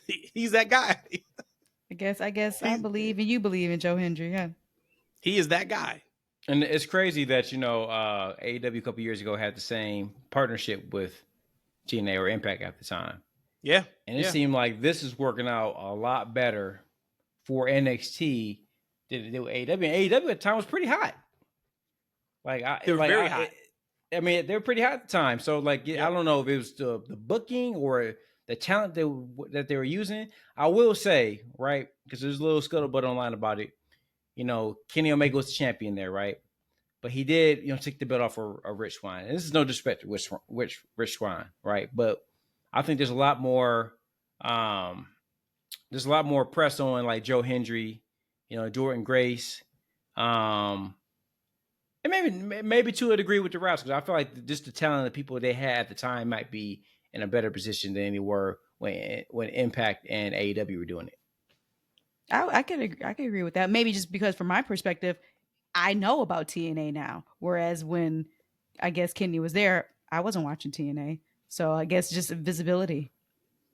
he's that guy. I guess I believe and you believe in Joe Hendry. Yeah. He is that guy. And it's crazy that, AEW a couple years ago had the same partnership with TNA or Impact at the time. Yeah. And it seemed like this is working out a lot better for NXT than it did with AEW. And AEW at the time was pretty hot. They were very hot. I mean, they were pretty hot at the time. So, I don't know if it was the booking or the talent that they were using. I will say, right, because there's a little scuttlebutt online about it. Kenny Omega was the champion there, right? But he did, take the belt off a Rich Swann. And this is no disrespect to Rich Swann, right? But I think there's a lot more press on like Joe Hendry, Jordan Grace, and maybe to a degree with the Rouse, because I feel like just the talent of the people they had at the time might be in a better position than they were when Impact and AEW were doing it. I could agree with that. Maybe just because from my perspective, I know about TNA now. Whereas when I guess Kenny was there, I wasn't watching TNA. So I guess just visibility,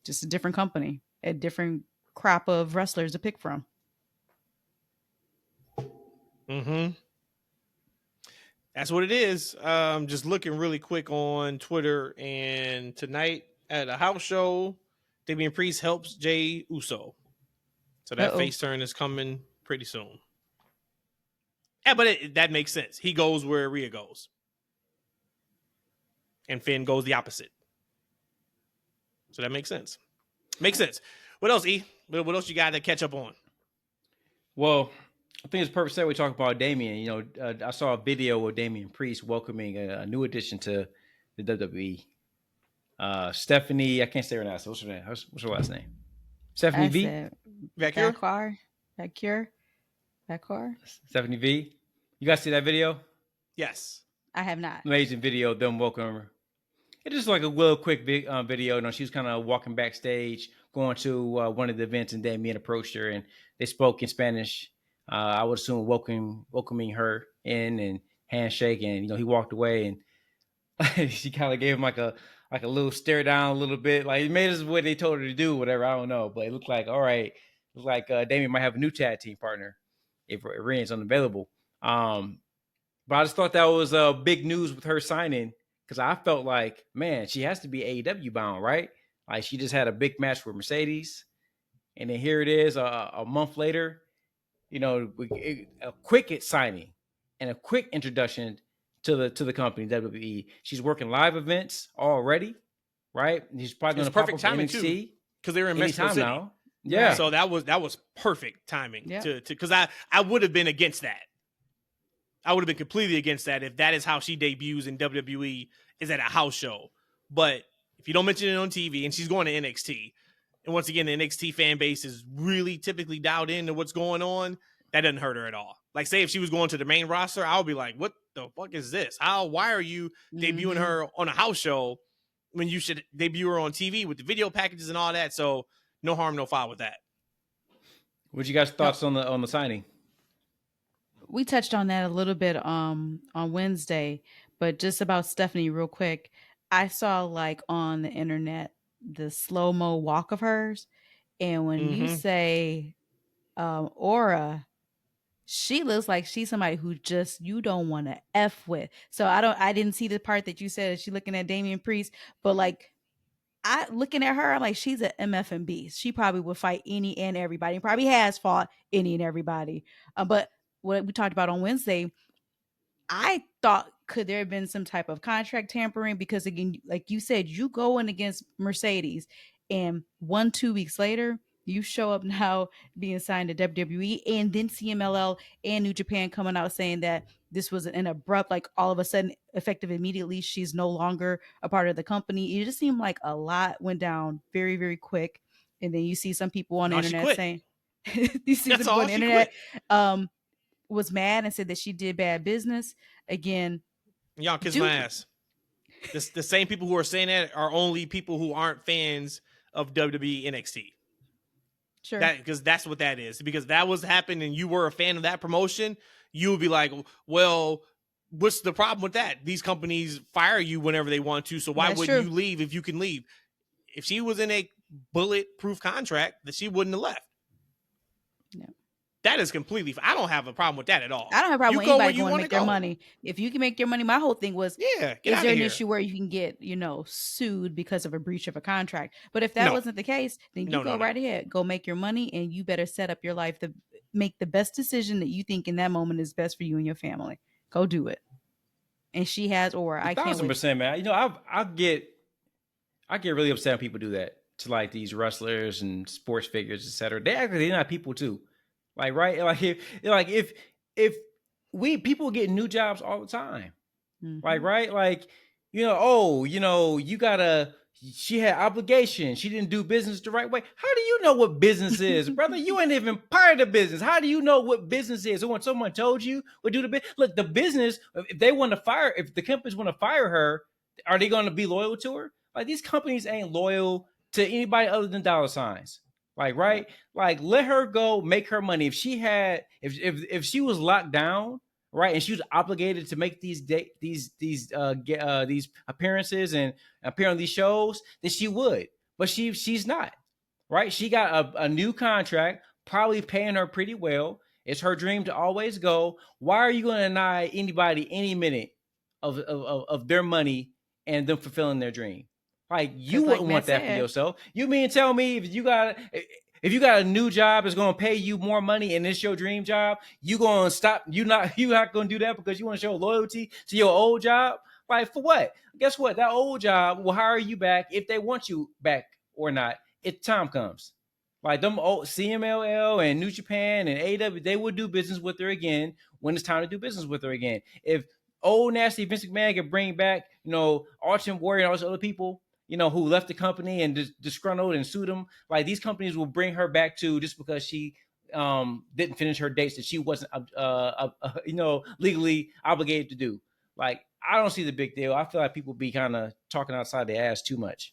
just a different company, a different crop of wrestlers to pick from. That's what it is. Just looking really quick on Twitter, and tonight at a house show, Damian Priest helps Jey Uso. So that face turn is coming pretty soon. Yeah, but that makes sense. He goes where Rhea goes. And Finn goes the opposite. So that makes sense. Makes sense. What else, E? What else you got to catch up on? Well, I think it's perfect that we talk about Damian. I saw a video of Damian Priest welcoming a new addition to the WWE. Stephanie, I can't say her last name. What's her name? What's her last name? Stephanie V. Vaquer. Stephanie V. You guys see that video? Yes. I have not. Amazing video of them welcoming her. It's just like a little quick video. She was kind of walking backstage, going to one of the events, and Damian approached her, and they spoke in Spanish. I would assume welcoming her in and handshake, and he walked away, and she kind of gave him like a little stare down a little bit, like it made us what they told her to do, whatever. I don't know, but it looked like all right. It looked like Damian might have a new tag team partner if Rhea's unavailable. But I just thought that was big news with her signing, because I felt like, man, she has to be AEW bound, right? Like she just had a big match with Mercedes, and then here it is a month later, a quick signing and a quick introduction to the company WWE. She's working live events already, right? She's probably going to perfect timing too, because they were in Mexico City now. Yeah, so that was perfect timing. Yeah. Because I would have been against that. I would have been completely against that if that is how she debuts in WWE, is at a house show. But if you don't mention it on TV, and she's going to NXT, and once again, the NXT fan base is really typically dialed into what's going on, that doesn't hurt her at all. Like, say if she was going to the main roster, I would be like, what the fuck is this? Why are you debuting her on a house show when you should debut her on TV with the video packages and all that? So no harm, no foul with that. What you guys' thoughts on the signing? We touched on that a little bit on Wednesday, but just about Stephanie real quick. I saw like on the internet the slow-mo walk of hers, and when you say aura, she looks like she's somebody who just you don't want to F with. So I didn't see the part that you said she looking at Damian Priest, but like I looking at her, I'm like, she's an MF beast. She probably would fight any and everybody. Probably has fought any and everybody. But what we talked about on Wednesday, I thought, could there have been some type of contract tampering? Because again, like you said, you go in against Mercedes, and 2 weeks later, you show up now being signed to WWE, and then CMLL and New Japan coming out saying that this was an abrupt, like all of a sudden, effective immediately, she's no longer a part of the company. It just seemed like a lot went down very, very quick. And then you see some people on the internet saying, you see some people on the internet, was mad and said that she did bad business. Again, y'all kiss my ass. The same people who are saying that are only people who aren't fans of WWE NXT. Sure. Because that's what that is. Because that was happening and you were a fan of that promotion, you would be like, well, what's the problem with that? These companies fire you whenever they want to, so why wouldn't you leave if you can leave? If she was in a bulletproof contract, that she wouldn't have left. No. That is completely. I don't have a problem with that at all. I don't have a problem with anybody going to make their money. If you can make your money, my whole thing was, is there an issue where you can get, sued because of a breach of a contract? But if that wasn't the case, then you go right ahead, go make your money, and you better set up your life to make the best decision that you think in that moment is best for you and your family. Go do it. And she has, or I can't. 1,000%, man. I get really upset when people do that to like these wrestlers and sports figures, etc. They're not people too. Like, right? If we people get new jobs all the time. Mm-hmm. Like, right? Like, she had obligation. She didn't do business the right way. How do you know what business is, brother? You ain't even part of the business. How do you know what business is? When someone told you what do the business? Look, the business, if the companies want to fire her, are they going to be loyal to her? Like, these companies ain't loyal to anybody other than dollar signs. Like, right? Like, let her go make her money. If she had, if she was locked down, right, and she was obligated to make these appearances and appear on these shows, then she would. But she's not, right? She got a new contract, probably paying her pretty well. It's her dream to always go. Why are you going to deny anybody any minute of their money and them fulfilling their dream? Like, you wouldn't want that for yourself. You mean tell me if you got a new job that's going to pay you more money and it's your dream job, you going to stop? You not going to do that because you want to show loyalty to your old job? Like, for what? Guess what? That old job will hire you back if they want you back or not. If time comes. Like, them old CMLL and New Japan and AEW, they will do business with her again when it's time to do business with her again. If old nasty Vince McMahon can bring back, Ultimate Warrior and all those other people, who left the company and disgruntled and sued them, like, these companies will bring her back to just because she didn't finish her dates that she wasn't legally obligated to do. Like, I don't see the big deal. I feel like people be kind of talking outside their ass too much.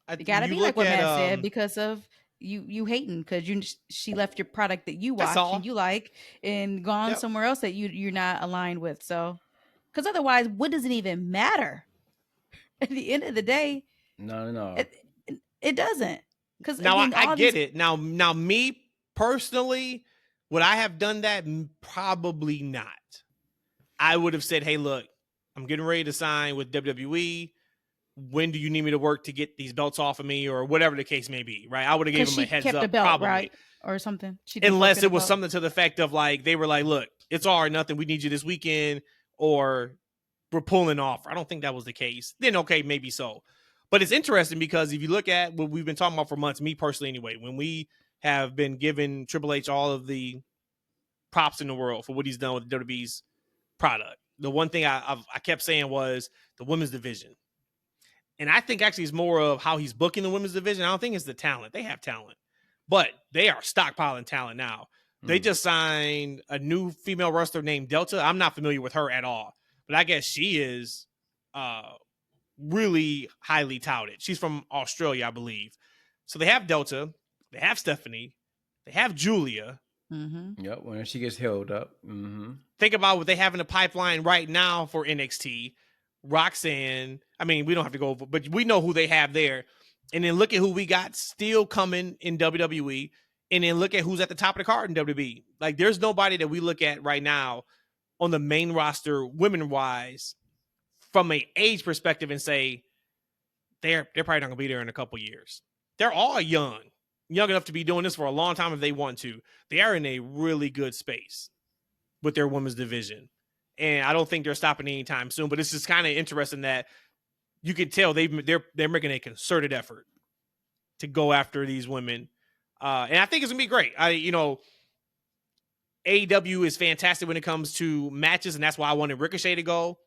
It gotta be like what Matt said, because of you hating because she left your product that you watch and you like and gone somewhere else that you're not aligned with. So, because otherwise, what does it even matter? At the end of the day, no, it doesn't. Because now I get it. Now, me personally, would I have done that? Probably not. I would have said, "Hey, look, I'm getting ready to sign with WWE. When do you need me to work to get these belts off of me, or whatever the case may be?" Right? I would have given them a heads up, belt, probably, right? Or something. Unless it was something to the effect of like they were like, "Look, it's all or nothing. We need you this weekend," or we're pulling off. I don't think that was the case. Then okay, maybe so. But it's interesting because if you look at what we've been talking about for months, me personally anyway, when we have been giving Triple H all of the props in the world for what he's done with WWE's product, the one thing I kept saying was the women's division. And I think actually it's more of how he's booking the women's division. I don't think it's the talent. They have talent, but they are stockpiling talent now. They just signed a new female wrestler named Delta. I'm not familiar with her at all, but I guess she is really highly touted. She's from Australia, I believe. So they have Delta, they have Stephanie, they have Julia. Mm-hmm. Yep, when she gets held up. Mm-hmm. Think about what they have in the pipeline right now for NXT. Roxanne. I mean, we don't have to go over, but we know who they have there. And then look at who we got still coming in WWE. And then look at who's at the top of the card in WWE. Like, there's nobody that we look at right now on the main roster, women-wise, from an age perspective and say they're probably not gonna be there in a couple years. They're all young enough to be doing this for a long time if they want to. They are in a really good space with their women's division, and I don't think they're stopping anytime soon. But it's just kind of interesting that you can tell they're making a concerted effort to go after these women, and I think it's gonna be great. AEW is fantastic when it comes to matches, and that's why I wanted Ricochet to go.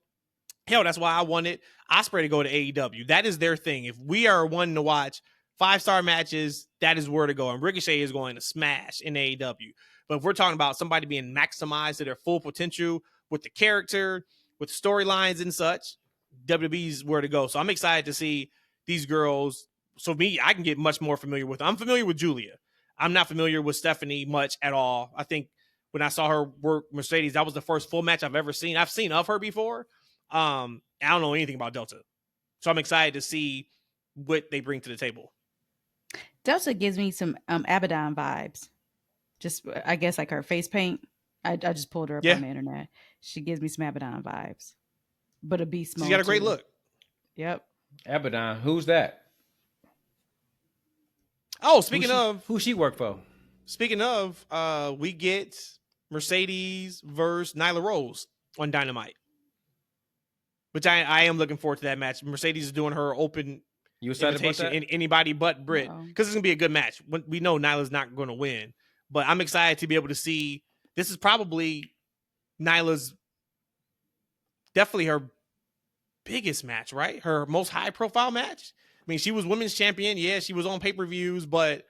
Hell, that's why I wanted Ospreay to go to AEW. That is their thing. If we are one to watch 5-star matches, that is where to go. And Ricochet is going to smash in AEW. But if we're talking about somebody being maximized to their full potential with the character, with storylines and such, WWE's where to go. So I'm excited to see these girls. So me, I can get much more familiar with them. I'm familiar with Julia. I'm not familiar with Stephanie much at all. I think when I saw her work Mercedes, that was the first full match I've ever seen. I've seen of her before. I don't know anything about Delta. So I'm excited to see what they bring to the table. Delta gives me some Abaddon vibes. Just, I guess, like her face paint. I just pulled her up on the internet. She gives me some Abaddon vibes. But a beast mode. She's got a great look. Yep. Abaddon. Who's that? Oh, speaking of... Who she work for? Speaking of, we get Mercedes versus Nyla Rose on Dynamite. Which I am looking forward to that match. Mercedes is doing her open invitation in anybody but Britt. Because it's going to be a good match. We know Nyla's not going to win. But I'm excited to be able to see. This is probably Nyla's definitely her biggest match, right? Her most high profile match. I mean, she was women's champion. Yeah, she was on pay-per-views, but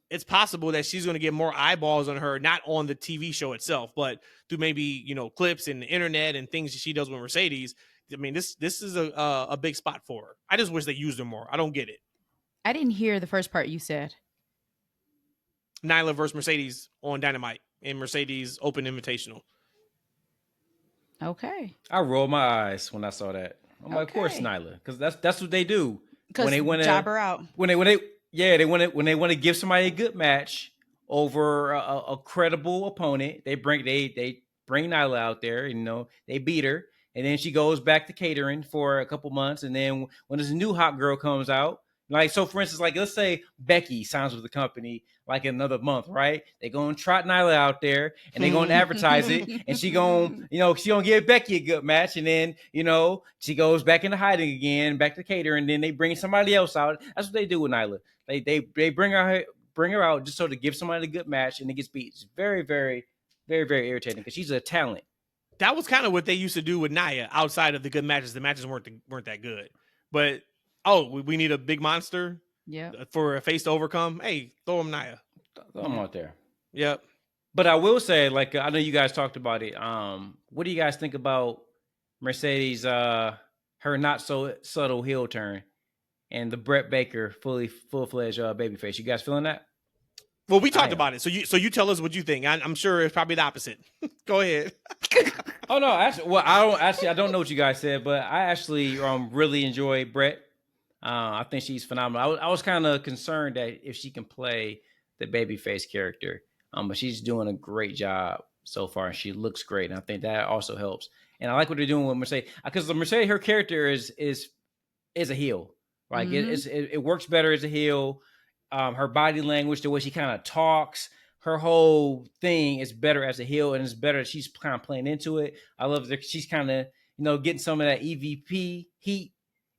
it's possible that she's going to get more eyeballs on her, not on the TV show itself, but through maybe, clips and the internet and things that she does with Mercedes. I mean, this is a big spot for her. I just wish they used her more. I don't get it. I didn't hear the first part you said. Nyla versus Mercedes on Dynamite and Mercedes Open Invitational. Okay. I rolled my eyes when I saw that. I'm like, of course, Nyla, because that's what they do when they want to job her out. When they want to give somebody a good match over a credible opponent. They bring Nyla out there, they beat her, and then she goes back to catering for a couple months, and then when this new hot girl comes out, like, so for instance, like, let's say Becky signs with the company like in another month, right? They're going to trot Nyla out there and they're going to advertise it, and she going to give Becky a good match, and then, she goes back into hiding again, back to catering, and then they bring somebody else out. That's what they do with Nyla. They bring her out just so to give somebody a good match, and it gets beat. It's very, very, very, very irritating because she's a talent. That was kind of what they used to do with Nia outside of the good matches. The matches weren't that good, but we need a big monster. Yeah. For a face to overcome. Hey, throw him Nia. Throw him out there. Yep. But I will say, like, I know you guys talked about it. What do you guys think about Mercedes? Her not so subtle heel turn, and the Brett Baker full-fledged babyface. You guys feeling that? Well, we talked about it. So you tell us what you think. I'm sure it's probably the opposite. Go ahead. Oh no, actually, I don't know what you guys said, but I actually really enjoy Brett. I think she's phenomenal. I was kind of concerned that if she can play the babyface character, but she's doing a great job so far, and she looks great. And I think that also helps. And I like what they're doing with Mercedes, because Mercedes, her character is a heel. Like, it works better as a heel. Her body language, the way she kind of talks, her whole thing is better as a heel, and it's better that she's kind of playing into it. I love that she's kind of getting some of that EVP heat.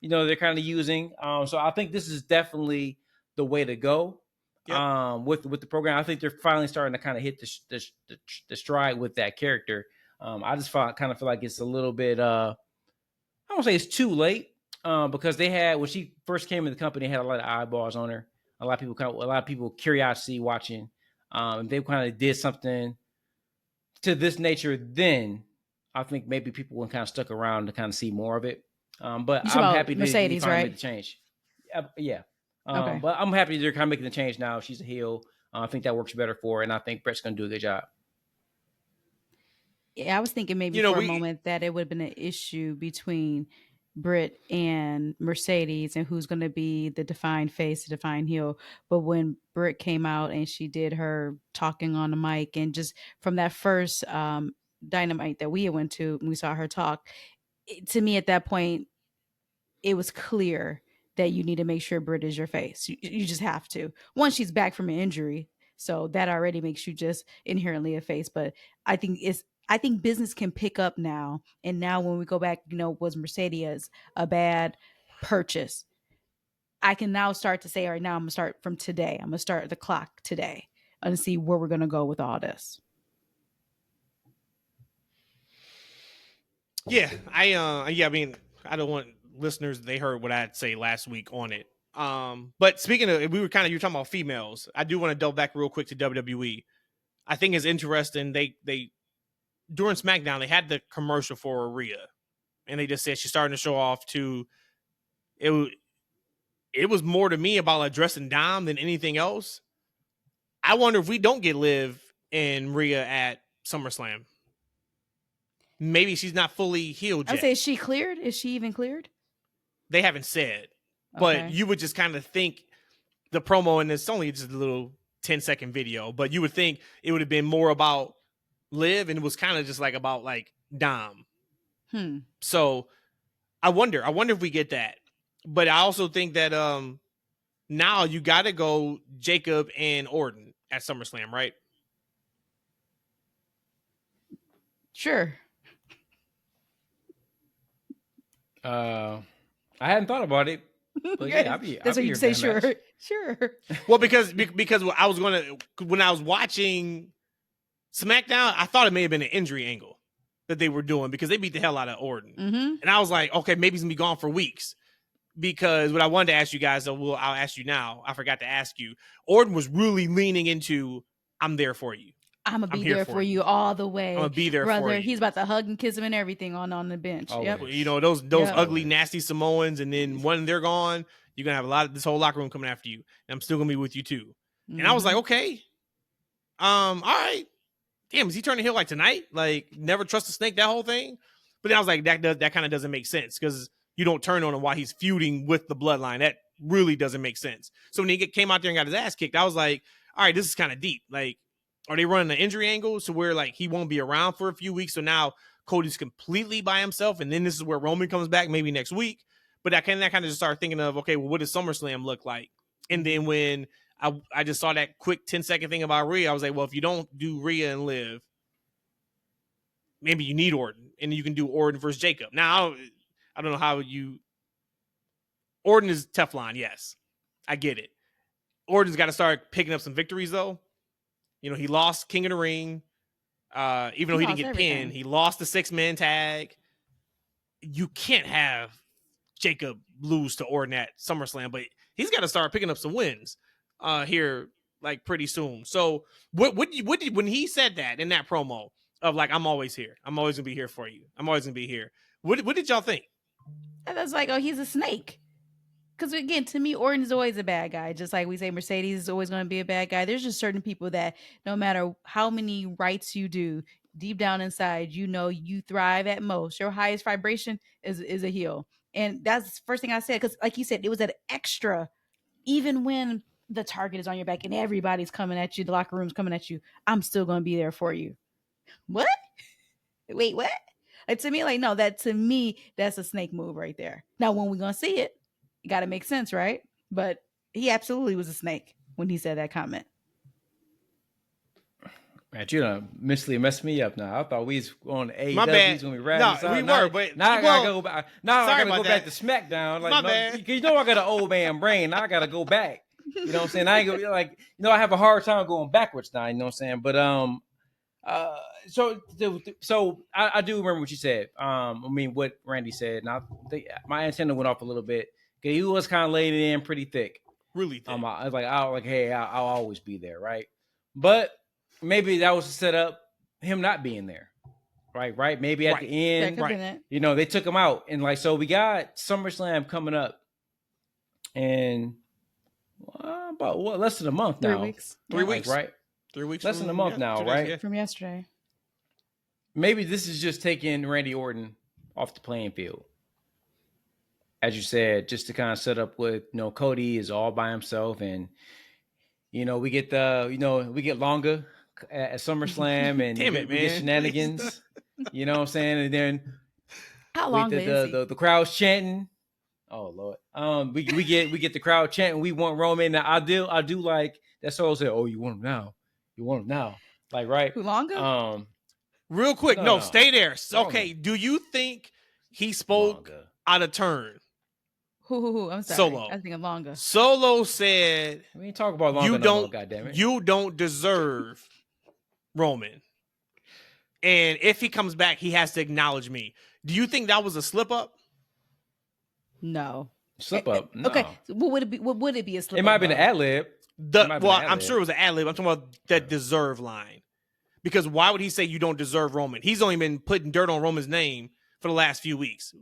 They're kind of using. So I think this is definitely the way to go. Yep. With the program. I think they're finally starting to kind of hit the stride with that character. I just kind of feel like it's a little bit. I don't say it's too late, because they had, when she first came in the company, had a lot of eyeballs on her. A lot of people curiosity watching. They kind of did something to this nature. Then I think maybe people would kind of stuck around to kind of see more of it. But I'm happy to Mercedes, right? make the change. Yeah. Okay. But I'm happy they're kind of making the change now. She's a heel. I think that works better for her, and I think Brett's going to do a good job. Yeah, I was thinking maybe for a moment that it would have been an issue between Britt and Mercedes and who's going to be the defined face, the defined heel. But when Britt came out and she did her talking on the mic, and just from that first Dynamite that we went to, we saw her talk. To me, at that point, it was clear that you need to make sure Britt is your face. You just have to. Once she's back from an injury, so that already makes you just inherently a face. But I think business can pick up now. And now when we go back, was Mercedes a bad purchase? I can now start to say, all right, now I'm going to start from today. I'm going to start the clock today and see where we're going to go with all this. Yeah, I mean, I don't want listeners, they heard what I had to say last week on it. But speaking of, you're talking about females. I do want to delve back real quick to WWE. I think it's interesting. They during SmackDown, they had the commercial for Rhea, and they just said she's starting to show off to it was more to me about addressing Dom than anything else. I wonder if we don't get Liv and Rhea at SummerSlam. Maybe she's not fully healed yet. I'd say, is she cleared? Is she even cleared? They haven't said. But you would just kind of think the promo, and it's only just a little 10-second video, but you would think it would have been more about Liv, and it was kind of just like about like Dom. So I wonder if we get that. But I also think that now you got to go Jacob and Orton at SummerSlam, right? Sure. I hadn't thought about it. But yeah, that's what you say. Sure. Well, because I was when I was watching SmackDown, I thought it may have been an injury angle that they were doing because they beat the hell out of Orton, and I was like, okay, maybe he's gonna be gone for weeks. Because what I wanted to ask you guys, I'll ask you now. I forgot to ask you. Orton was really leaning into, "I'm there for you. I'm gonna be there for you all the way. I'm gonna be there for you." He's about to hug and kiss him and everything on the bench. Yep. Those ugly, nasty Samoans, and then when they're gone, you're gonna have this whole locker room coming after you, and I'm still gonna be with you too. And I was like, okay, all right, damn, is he turning heel like tonight? Like, never trust a snake, that whole thing. But then I was like, that kind of doesn't make sense because you don't turn on him while he's feuding with the Bloodline. That really doesn't make sense. So when he came out there and got his ass kicked, I was like, all right, this is kind of deep. Like, are they running an injury angle so where like he won't be around for a few weeks? So now Cody's completely by himself, and then this is where Roman comes back maybe next week. But I kind of just started thinking of, okay, well, what does SummerSlam look like? And then when I just saw that quick 10-second thing about Rhea, I was like, well, if you don't do Rhea and Liv, maybe you need Orton, and you can do Orton versus Jacob. Now, I don't know how Orton is Teflon, yes. I get it. Orton's got to start picking up some victories, though. He lost King of the Ring. Even though he didn't get pinned, he lost the 6-man tag. You can't have Jacob lose to Orton at SummerSlam, but he's got to start picking up some wins here, like pretty soon. So, what when he said that in that promo of like, I'm always here, I'm always gonna be here for you, I'm always gonna be here. What did y'all think? And that's like, oh, he's a snake. Because again, to me, Orton is always a bad guy. Just like we say Mercedes is always going to be a bad guy. There's just certain people that no matter how many rights you do, deep down inside, you thrive at most. Your highest vibration is a heel. And that's the first thing I said. Because like you said, it was an extra. Even when the target is on your back and everybody's coming at you, the locker room's coming at you, I'm still going to be there for you. What? Wait, what? To me, that's a snake move right there. Now, when we're going to see it, it got to make sense, right? But he absolutely was a snake when he said that comment. Man, you done mentally messed me up now. I thought we was on AEW. My bad. When we were, but now I gotta go back. Now I gotta go back to SmackDown. Like, my bad. I got an old man brain. Now I gotta go back. You know what I'm saying? I ain't gonna like. I have a hard time going backwards now. You know what I'm saying? But so I do remember what you said. What Randy said. And I think my antenna went off a little bit. He was kind of laying it in pretty thick. Really thick. I was like, I'll always be there, right? But maybe that was to set up him not being there, right? Maybe at the end, right? They took him out, and so we got SummerSlam coming up, and about less than a month now. 3 weeks. 3 weeks, right? 3 weeks. Less than a month now, right? Yeah. From yesterday. Maybe this is just taking Randy Orton off the playing field. As you said, just to kind of set up with, Cody is all by himself, and we get longer at SummerSlam, and Damn it, we get shenanigans. You know what I'm saying? And then how long the crowd's chanting, Oh Lord. We get the crowd chanting, "We want Roman." Now I do like that. Solo said, "Oh, you want him now? You want him now?" Like right. Who longer? Real quick, no, stay there. Roman. Okay, do you think he spoke out of turn? Who? I'm sorry. Solo. I think I'm longer. Solo said, "We ain't talk about longer. You don't deserve Roman, and if he comes back, he has to acknowledge me." Do you think that was a slip up? No. Slip up. No. Okay. So what would it be a slip up? It might have been an ad lib. I'm sure it was an ad lib. I'm talking about that deserve line. Because why would he say you don't deserve Roman? He's only been putting dirt on Roman's name for the last few weeks.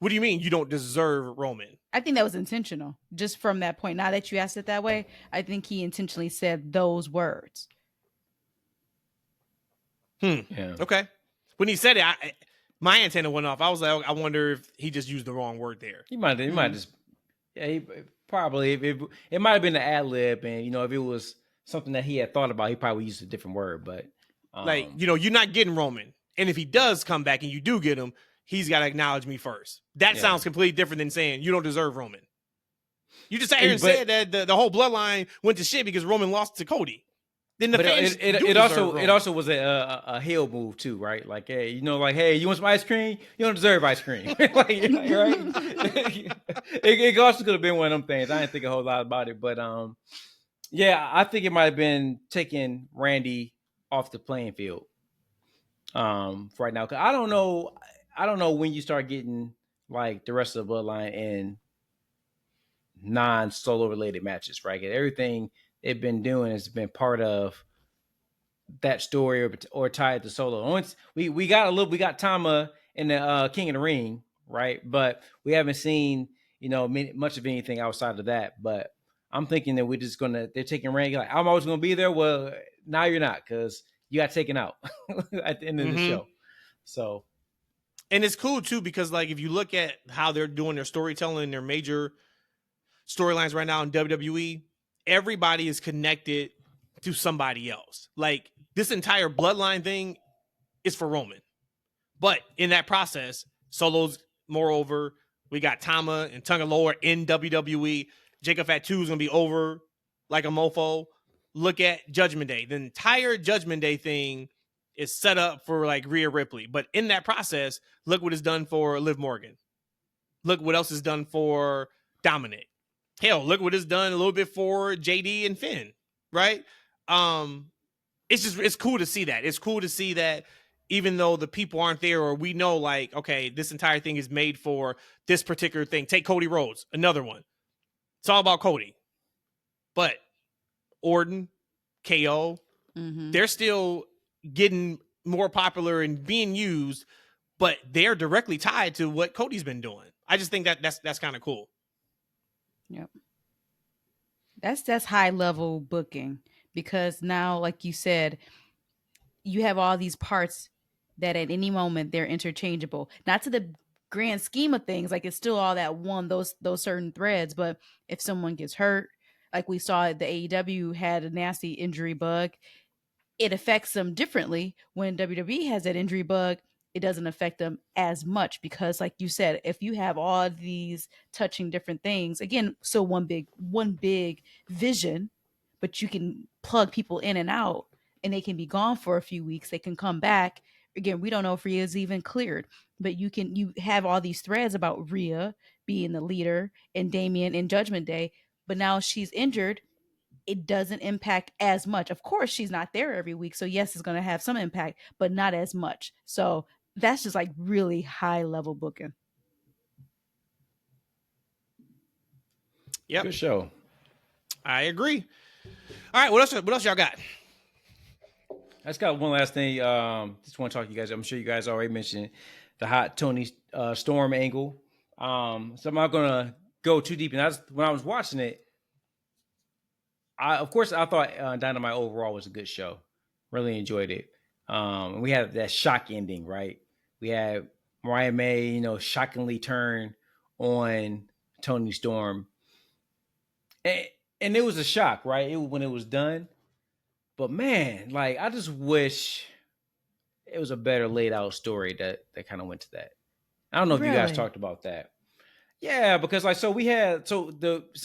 What do you mean you don't deserve Roman? I think that was intentional. Just from that point. Now that you asked it that way, I think he intentionally said those words. Yeah. Okay. When he said it, my antenna went off. I was like, I wonder if he just used the wrong word there. He might just. Yeah, he probably. It might have been an ad lib, and if it was something that he had thought about, he probably used a different word. But you're not getting Roman, and if he does come back and you do get him, he's got to acknowledge me first. That sounds completely different than saying you don't deserve Roman. You just sat here and said that the whole bloodline went to shit because Roman lost to Cody. Then the fans it also was a heel move too, right? Like, hey, hey, you want some ice cream? You don't deserve ice cream, like, right? it also could have been one of them things. I didn't think a whole lot about it, but yeah, I think it might have been taking Randy off the playing field for right now. Cause I don't know when you start getting like the rest of the bloodline in non-solo related matches, right? Everything they've been doing has been part of that story or tied to Solo. Once we got Tama in the King of the Ring, right? But we haven't seen much of anything outside of that. But I'm thinking that they're taking Randy. Like, I'm always gonna be there. Well, now you're not, because you got taken out at the end of the show. So, and it's cool too, because like if you look at how they're doing their storytelling, their major storylines right now in WWE, everybody is connected to somebody else. Like this entire bloodline thing is for Roman, but in that process, Solo's moreover. We got Tama and Tonga Lower in WWE. Jacob Fatu is gonna be over like a mofo. Look at Judgment Day. The entire Judgment Day thing is set up for like Rhea Ripley, but in that process, look what it's done for Liv Morgan. Look what else is done for Dominic. Hell, look what it's done a little bit for JD and Finn, right? It's cool to see that. It's cool to see that even though the people aren't there, or we know like, okay, this entire thing is made for this particular thing. Take Cody Rhodes, another one. It's all about Cody. But Orton, KO, they're still getting more popular and being used, but they're directly tied to what Cody's been doing. I just think that's kind of cool. Yep. That's high level booking, because now, like you said, you have all these parts that at any moment they're interchangeable. Not to the grand scheme of things, like it's still all that one, those certain threads, but if someone gets hurt, like we saw the AEW had a nasty injury bug, it affects them differently. When WWE has that injury bug, it doesn't affect them as much, because like you said, if you have all these touching different things, again, so one big vision, but you can plug people in and out and they can be gone for a few weeks. They can come back. Again, we don't know if Rhea is even cleared, but you have all these threads about Rhea being the leader and Damian in Judgment Day, but now she's injured. It doesn't impact as much. Of course, she's not there every week, so yes, it's going to have some impact, but not as much. So that's just like really high level booking. Yep. Good show. I agree. All right, what else y'all got? I just got one last thing. Just want to talk to you guys. I'm sure you guys already mentioned the hot Toni Storm angle. So I'm not gonna go too deep. And when I was watching it, I thought Dynamite overall was a good show. Really enjoyed it. We had that shock ending, right? We had Mariah May, shockingly turn on Toni Storm. And it was a shock, right? When it was done. But man, like, I just wish it was a better laid out story that kind of went to that. I don't know if you guys talked about that. Yeah, because like so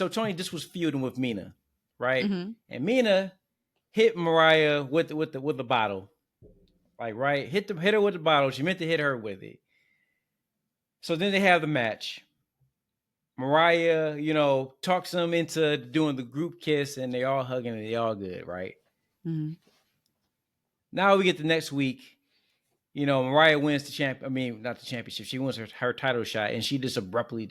Tony just was feuding with Mina, right? Mm-hmm. And Mina hit Mariah with the bottle. Like, right, hit her with the bottle. She meant to hit her with it. So then they have the match. Mariah, talks them into doing the group kiss, and they all hugging and they all good, right? Mm-hmm. Now we get the next week. Mariah wins the champ. I mean, not the championship. She wins her title shot, and she just abruptly,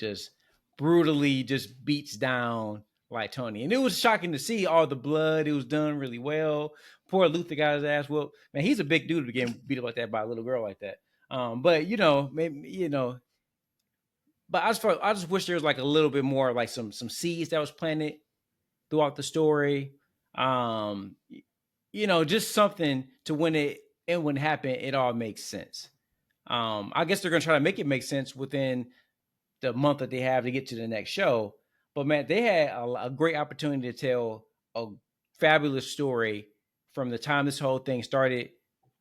brutally, beats down like Tony. And it was shocking to see all the blood. It was done really well. Poor Luther got his ass whooped. Man, he's a big dude to get beat up like that by a little girl like that. But maybe But I just wish there was like a little bit more like some seeds that was planted throughout the story. Just something to when it happened, it all makes sense. I guess they're gonna try to make it make sense within the month that they have to get to the next show. But man, they had a great opportunity to tell a fabulous story from the time this whole thing started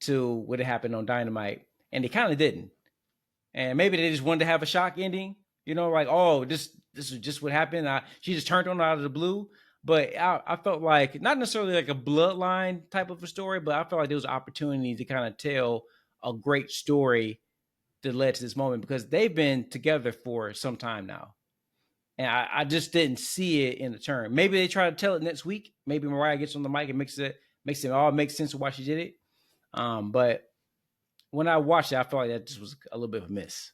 to what happened on Dynamite, and they kind of didn't. And maybe they just wanted to have a shock ending, like, oh, this is just what happened. She just turned on out of the blue. But I felt like not necessarily like a bloodline type of a story, but I felt like there was an opportunity to kind of tell a great story that led to this moment because they've been together for some time now. And I just didn't see it in the turn. Maybe they try to tell it next week. Maybe Mariah gets on the mic and makes it all make sense of why she did it. But when I watched it, I felt like that just was a little bit of a miss.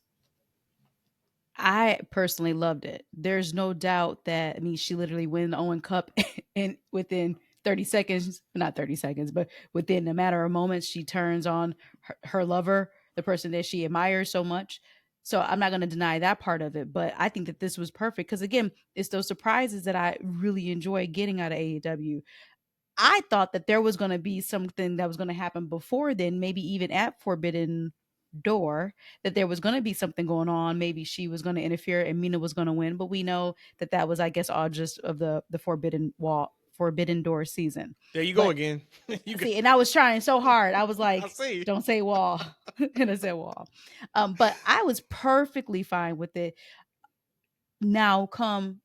I personally loved it. There's no doubt that, she literally won the Owen Cup and within 30 seconds, not 30 seconds, but within a matter of moments, she turns on her lover, the person that she admires so much. So I'm not going to deny that part of it, but I think that this was perfect because, again, it's those surprises that I really enjoy getting out of AEW. I thought that there was going to be something that was going to happen before then, maybe even at Forbidden Door, that there was going to be something going on. Maybe she was going to interfere and Mina was going to win, but we know that was, I guess, all just of the Forbidden Door season. There you go again. See, and I was trying so hard. I was like, see. Don't say wall. And I said wall. But I was perfectly fine with it. Now coming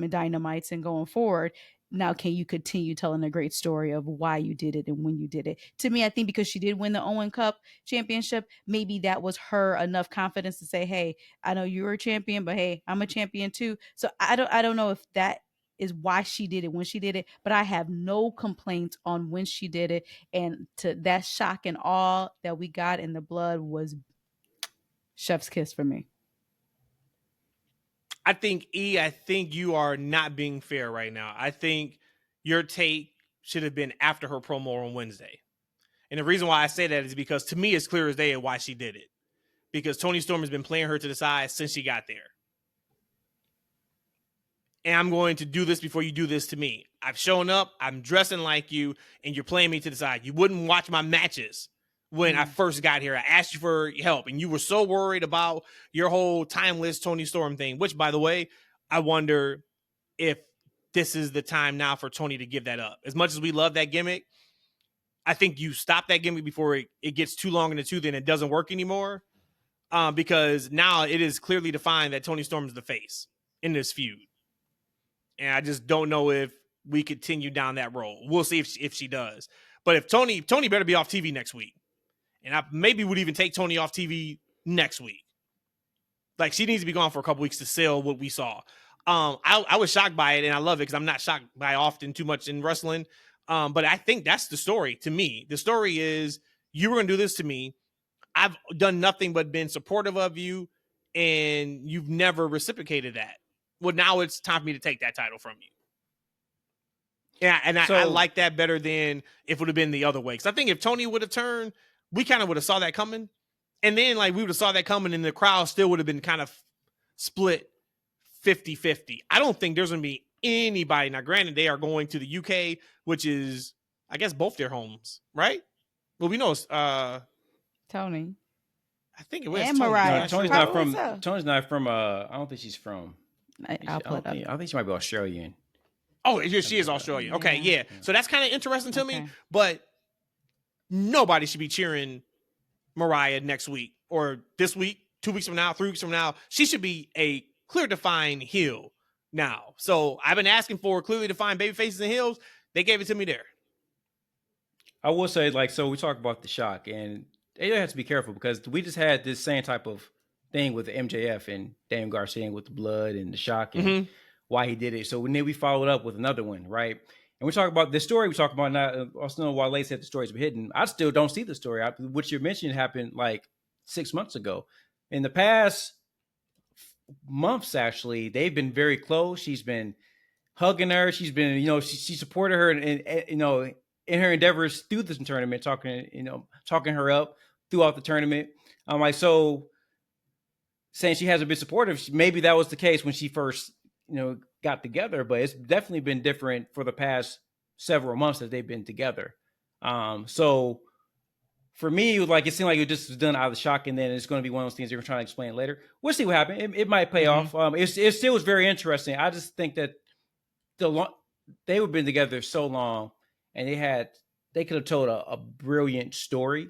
Dynamites and going forward, now can you continue telling a great story of why you did it and when you did it? To me, I think because she did win the Owen Cup championship, maybe that was her enough confidence to say, hey, I know you're a champion, but hey, I'm a champion too. So I don't know if that is why she did it when she did it, but I have no complaints on when she did it. And to that shock and awe that we got in the blood was chef's kiss for me. I think you are not being fair right now. I think your take should have been after her promo on Wednesday. And the reason why I say that is because to me it's clear as day why she did it. Because Toni Storm has been playing her to the side since she got there. And I'm going to do this before you do this to me. I've shown up, I'm dressing like you, and you're playing me to the side. You wouldn't watch my matches when I first got here. I asked you for help, and you were so worried about your whole timeless Toni Storm thing, which, by the way, I wonder if this is the time now for Toni to give that up. As much as we love that gimmick, I think you stop that gimmick before it gets too long in the tooth and it doesn't work anymore, because now it is clearly defined that Toni Storm is the face in this feud. And I just don't know if we continue down that road. We'll see if she does. But if Toni better be off TV next week. And I maybe would even take Toni off TV next week. Like, she needs to be gone for a couple weeks to sell what we saw. I was shocked by it, and I love it because I'm not shocked by often too much in wrestling. But I think that's the story to me. The story is, you were going to do this to me. I've done nothing but been supportive of you, and you've never reciprocated that. Well, now it's time for me to take that title from you. Yeah, and I like that better than if it would have been the other way. Because I think if Toni would have turned, we kind of would have saw that coming. And then, like, we would have saw that coming, and the crowd still would have been kind of split 50-50. I don't think there's going to be anybody. Now, granted, they are going to the UK, which is, I guess, both their homes, right? Well, we know it's Toni. I think it was and Mariah. No, Toni's not from. Toni's not from. I don't think she's from. I'll put up. I think she might be Australian. Oh, she is Australian. Okay, yeah. So that's kind of interesting to me. But nobody should be cheering Mariah next week or this week, 2 weeks from now, 3 weeks from now. She should be a clear defined heel now. So I've been asking for clearly defined baby faces and heels. They gave it to me there. I will say, like, so we talk about the shock, and they have to be careful because we just had this same type of thing with the MJF and Daniel Garcia with the blood and the shock and why he did it. So then we followed up with another one, right? And we talk about the story. We talk about now. Also, know why Lay said the story's been hidden. I still don't see the story. What you mentioned happened like 6 months ago. In the past months, actually, they've been very close. She's been hugging her. She's been, she supported her, and in her endeavors through this tournament, talking her up throughout the tournament. I'm like, so saying she hasn't been supportive, maybe that was the case when she first, got together, but it's definitely been different for the past several months that they've been together. So for me, it seemed like it just was done out of the shock, and then it's going to be one of those things you're trying to explain later. We'll see what happened. It might pay off. It still was very interesting. I just think that they have been together so long, and they could have told a brilliant story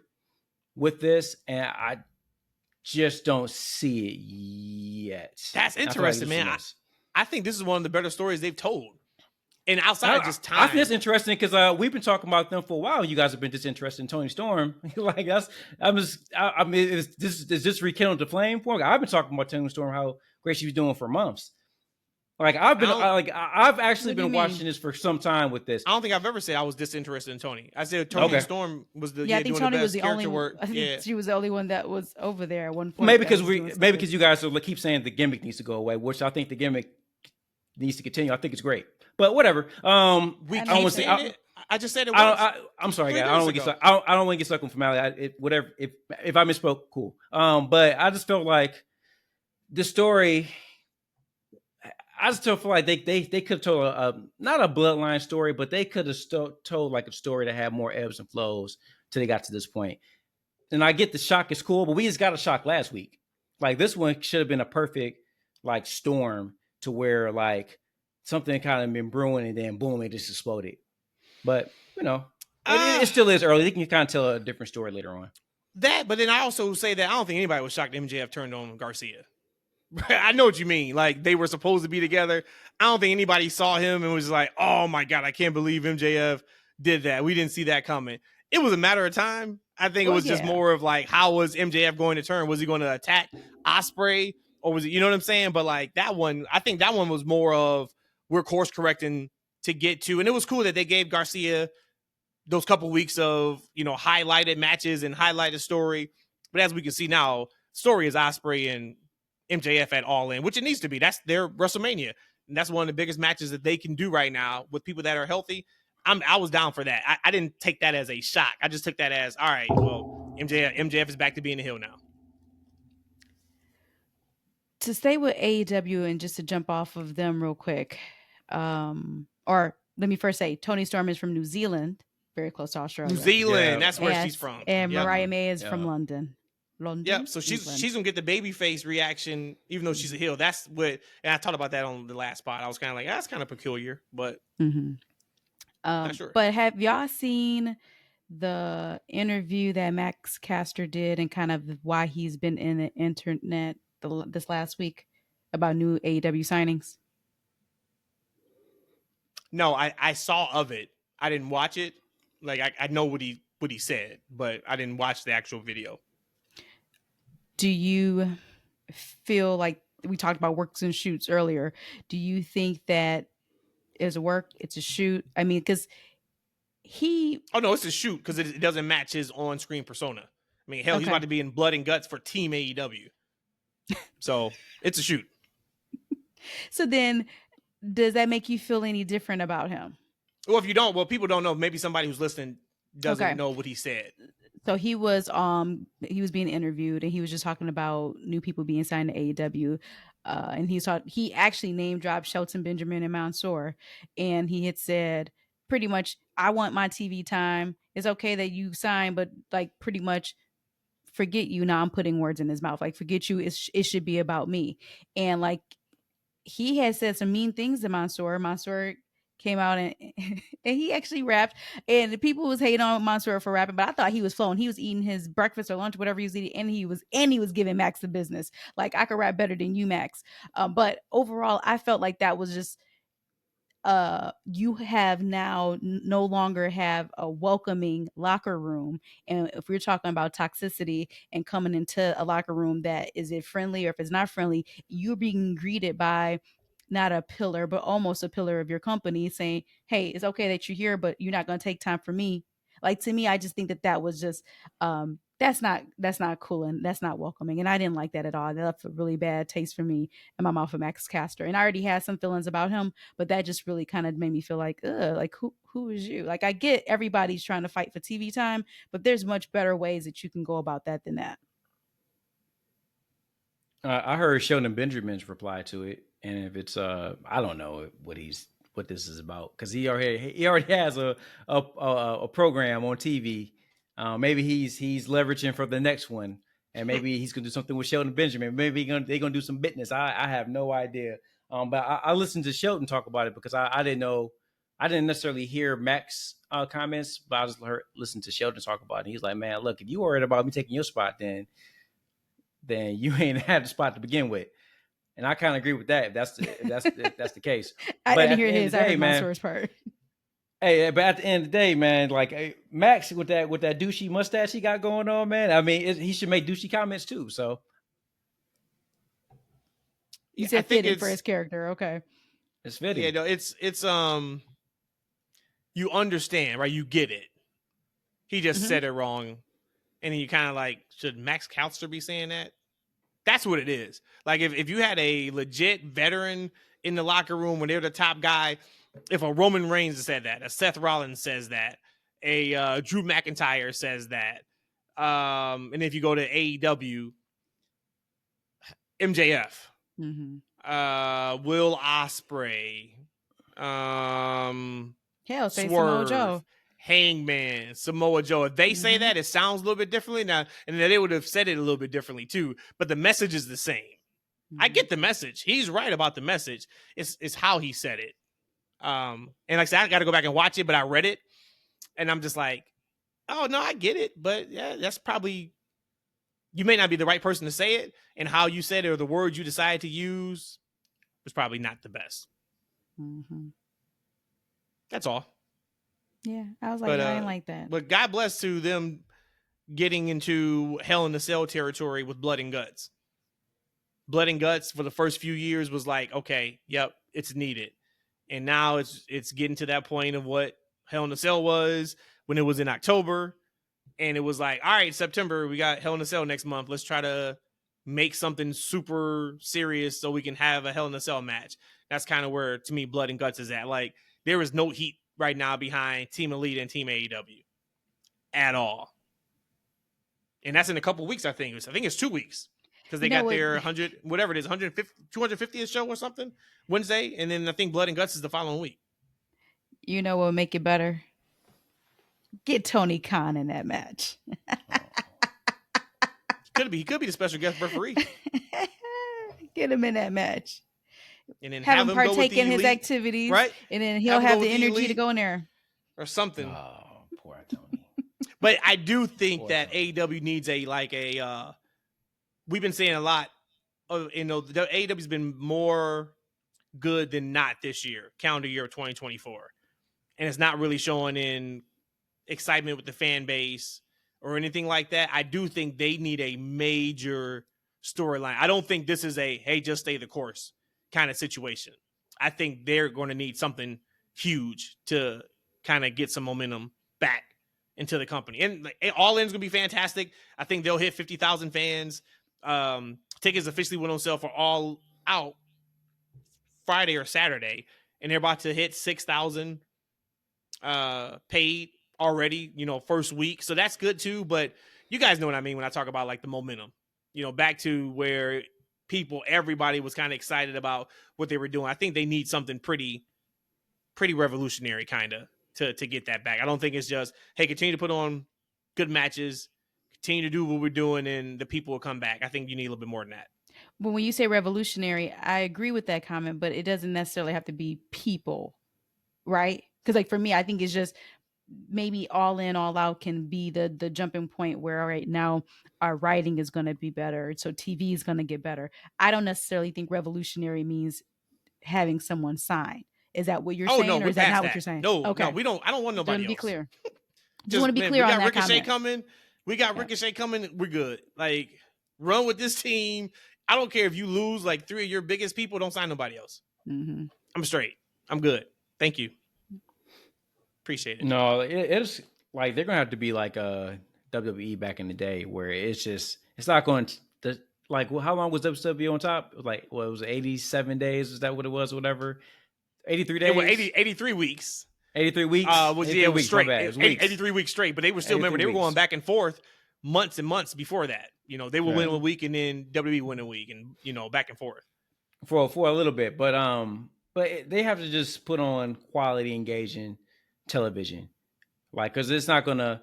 with this, and I just don't see it yet. That's interesting, man. I think this is one of the better stories they've told. And outside of just time. I think it's interesting because we've been talking about them for a while. You guys have been disinterested in Toni Storm. Is this rekindled the flame for her? I've been talking about Toni Storm, how great she was doing for months. I've actually been watching this for some time with this. I don't think I've ever said I was disinterested in Toni. I said Toni Storm was the I think Toni was the only work. I think she was the only one that was over there at one point. Maybe because you guys keep saying the gimmick needs to go away, which I think the gimmick needs to continue. I think it's great, but whatever. I just said it. I'm sorry, guys. I don't want to get stuck on formality. Whatever. If I misspoke, cool. But I just felt like the story. I just feel like they could have told not a bloodline story, but they could have told like a story that had more ebbs and flows till they got to this point. And I get the shock is cool, but we just got a shock last week. Like this one should have been a perfect like storm to where like something kind of been brewing and then boom, it just exploded. But it still is early. They can kind of tell a different story later on. But then I also say that I don't think anybody was shocked MJF turned on Garcia. I know what you mean. Like they were supposed to be together. I don't think anybody saw him and was like, "Oh my God, I can't believe MJF did that." We didn't see that coming. It was a matter of time. I think it was just more of like, how was MJF going to turn? Was he going to attack Ospreay, or was it? You know what I'm saying? But like that one, I think that one was more of we're course correcting to get to, and it was cool that they gave Garcia those couple weeks of highlighted matches and highlighted story. But as we can see now, story is Ospreay and MJF at All In, which it needs to be. That's their WrestleMania. And that's one of the biggest matches that they can do right now with people that are healthy. I was down for that. I didn't take that as a shock. I just took that as, all right, well, MJF is back to being a heel now. To stay with AEW and just to jump off of them real quick, or let me first say, Toni Storm is from New Zealand, very close to Australia. New Zealand, that's where she's from. And Mariah May is from London. Yep. So she's gonna get the babyface reaction, even though she's a heel. That's what, and I talked about that on the last spot. I was kind of like, that's kind of peculiar, but not sure. But have y'all seen the interview that Max Caster did and kind of why he's been in the internet this last week about new AEW signings? No, I saw of it. I didn't watch it. Like I know what he said, but I didn't watch the actual video. Do you feel like we talked about works and shoots earlier? Do you think that is a work? It's a shoot? I mean, because oh no, it's a shoot because it doesn't match his on-screen persona. I mean, hell, he's about to be in Blood and Guts for Team AEW, so it's a shoot. So then, does that make you feel any different about him? Well, if you don't, people don't know. Maybe somebody who's listening doesn't know what he said. So he was being interviewed and he was just talking about new people being signed to AEW. And he actually name dropped Shelton Benjamin and Mansoor. And he had said pretty much, I want my TV time. It's okay that you sign, but like pretty much forget you. Now I'm putting words in his mouth. Like forget you. It should be about me. And like he had said some mean things to Mansoor. Mansoor came out and he actually rapped. And the people was hating on Montserrat for rapping, but I thought he was flowing. He was eating his breakfast or lunch, whatever he was eating, and he was giving Max the business. Like, I could rap better than you, Max. But overall, I felt like that was just you have now no longer have a welcoming locker room. And if we're talking about toxicity and coming into a locker room, that is it friendly, or if it's not friendly, you're being greeted by not a pillar but almost a pillar of your company saying, hey, it's okay that you're here, but you're not going to take time for me. Like, to me, I just think that was just that's not cool, and that's not welcoming, and I didn't like that at all. That left a really bad taste for me in my mouth of Max Caster, and I already had some feelings about him, but that just really kind of made me feel like, ugh, like who is you? Like, I get everybody's trying to fight for TV time, but there's much better ways that you can go about that than that. I heard Sheldon Benjamin's reply to it, and if it's I don't know what this is about, because he already has a program on TV. Maybe he's leveraging for the next one, and maybe he's gonna do something with Sheldon Benjamin. Maybe they're gonna do some business. I have no idea. But I listened to Sheldon talk about it because I didn't know. I didn't necessarily hear Max comments, but I just listened to Sheldon talk about it. And he's like, man, look, if you worried about me taking your spot, then you ain't had the spot to begin with. And I kind of agree with that. If that's the case. I didn't hear his. I heard my source part. Hey, but at the end of the day, man, like Max with that douchey mustache he got going on, man. I mean, he should make douchey comments too. So you said fitting for his character. Okay, it's fitting. Yeah, no, it's you understand, right? You get it. He just said it wrong, and then you kind of like, should Max Caster be saying that? That's what it is. Like, if you had a legit veteran in the locker room when they're the top guy, if a Roman Reigns said that, a Seth Rollins says that, a Drew McIntyre says that, and if you go to AEW, MJF, Will Ospreay, hell, say Samoa Joe, Hangman, Samoa Joe. If they say that, it sounds a little bit differently now, and they would have said it a little bit differently too. But the message is the same. I get the message. He's right about the message. It's how he said it. And like I said, I got to go back and watch it, but I read it, and I'm just like, oh no, I get it. But yeah, that's probably, you may not be the right person to say it, and how you said it or the words you decided to use was probably not the best. That's all. Yeah, I was like, I didn't like that. But God bless to them getting into Hell in the Cell territory with Blood and Guts. Blood and Guts for the first few years was like, okay, yep, it's needed. And now it's getting to that point of what Hell in the Cell was when it was in October. And it was like, all right, September, we got Hell in the Cell next month. Let's try to make something super serious so we can have a Hell in the Cell match. That's kind of where, to me, Blood and Guts is at. Like, there is no heat right now behind Team Elite and Team AEW at all. And that's in a couple weeks, I think. I think it's 2 weeks. Because they got their 100, whatever it is, 150, 250th show or something, Wednesday. And then I think Blood and Guts is the following week. You know what would make it better? Get Tony Khan in that match. He could be the special guest referee. Get him in that match. And then have him partake in his activities. Right. And then he'll have the energy to go in there. Or something. Oh, poor Tony. But I do think that AEW needs we've been saying a lot of, the AEW's been more good than not this year, calendar year 2024. And it's not really showing in excitement with the fan base or anything like that. I do think they need a major storyline. I don't think this is a, hey, just stay the course kind of situation. I think they're going to need something huge to kind of get some momentum back into the company. And All In's going to be fantastic. I think they'll hit 50,000 fans. Tickets officially went on sale for All Out Friday or Saturday, and they're about to hit 6,000 paid already, first week. So that's good too. But you guys know what I mean when I talk about like the momentum, back to where everybody was kind of excited about what they were doing. I think they need something pretty revolutionary kind of to get that back. I don't think it's just, hey, continue to put on good matches, continue to do what we're doing, and the people will come back. I think you need a little bit more than that. But when you say revolutionary, I agree with that comment, but it doesn't necessarily have to be people. right? Because like for me, I think it's just maybe All In, All Out can be the jumping point where all right now our writing is going to be better, so TV is going to get better. I don't necessarily think revolutionary means having someone sign. Is that what you're Oh no, saying, or we're is that past not what that. you're saying? No, Okay, we don't. I don't want just want nobody to be else. clear. Just want to be Man, clear we on got that Ricochet comment. coming. We got Yeah. Ricochet coming. We're good. Like, run with this team. I don't care if you lose like 3 of your biggest people. Don't sign nobody else. Mm-hmm. I'm straight. I'm good. Thank you. Appreciate it. No, it's like they're gonna have to be like WWE back in the day, where it's not going to like. Well, how long was WWE on top? It was like, what was it, 87 days? Is that what it was? Or whatever. 83 days. It was 83 weeks. 83 weeks. It was weeks, straight. my bad. It was weeks. 83 weeks straight. But they were still, remember, they were going back and forth months and months before that. You know, they would win a week and then WWE win a week, and you know, back and forth for a little bit. But they have to just put on quality, engaging television, like, because it's not gonna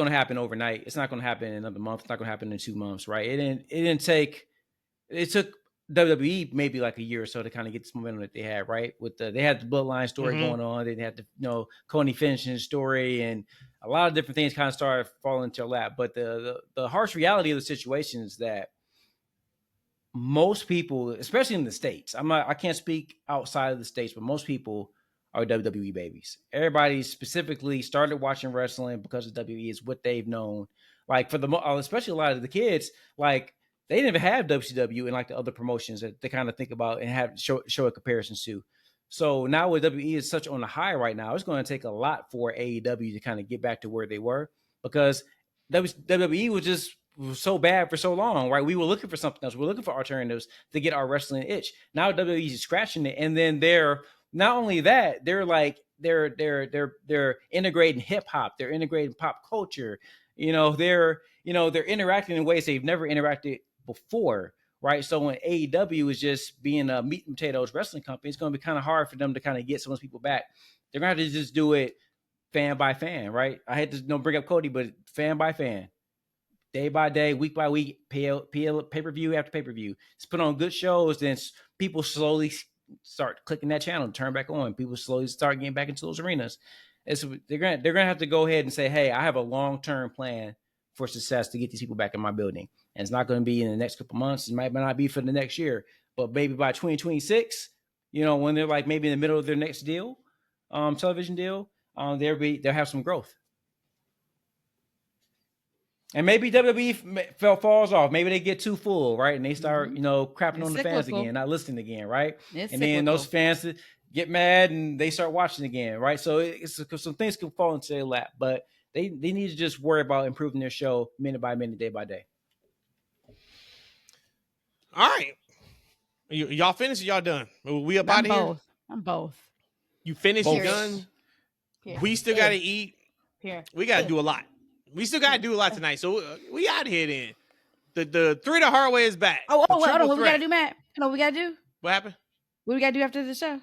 happen overnight. It's not gonna happen in another month. It's not gonna happen in 2 months, right? It took WWE maybe like a year or so to kind of get this momentum that they had, right? They had the Bloodline story going on. They had the Cody finishing his story, and a lot of different things kind of started falling into their lap. But the harsh reality of the situation is that most people, especially in the States, I can't speak outside of the States, but most people are WWE babies. Everybody specifically started watching wrestling because of WWE is what they've known. Like especially a lot of the kids, like they didn't even have WCW and like the other promotions that they kind of think about and have show a comparisons to. So now with WWE is such on the high right now, it's going to take a lot for AEW to kind of get back to where they were, because WWE was so bad for so long, right? We were looking for something else. We're looking for alternatives to get our wrestling itch. Now WWE is scratching it, and then they're not only that, they're integrating hip hop, they're integrating pop culture. They're interacting in ways they've never interacted before, right? So when AEW is just being a meat and potatoes wrestling company, it's going to be kind of hard for them to kind of get some of those people back. They're going to have to just do it fan by fan, right? I had to bring up Cody, but fan by fan, day by day, week by week, pay-per-view after pay-per-view. It's put on good shows, then people slowly start clicking that channel, turn back on. People slowly start getting back into those arenas. They're gonna have to go ahead and say, hey, I have a long-term plan for success to get these people back in my building. And it's not going to be in the next couple months. It might not be for the next year, but maybe by 2026, when they're like maybe in the middle of their next deal, television deal, they'll have some growth. And maybe WWE falls off. Maybe they get too full, right? And they start, crapping on the fans again, not listening again, right? Then those fans get mad and they start watching again, right? So some things can fall into their lap, but they need to just worry about improving their show minute by minute, day by day. All right. Y'all finished or y'all done? We up out of here? I'm both. You finished? You done? We still got to eat. We got to do a lot. We still got to do a lot tonight. So we out of here then. The Three the Hard Way is back. Hold on. What we got to do, Matt? You know what we got to do? What happened? What we got to do after the show?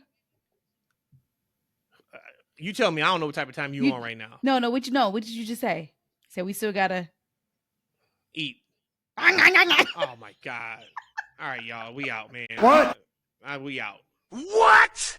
You tell me. I don't know what type of time you on right now. No. What did you just say? Say we still got to eat. Oh, my God. All right, y'all. We out, man. What? We out. What?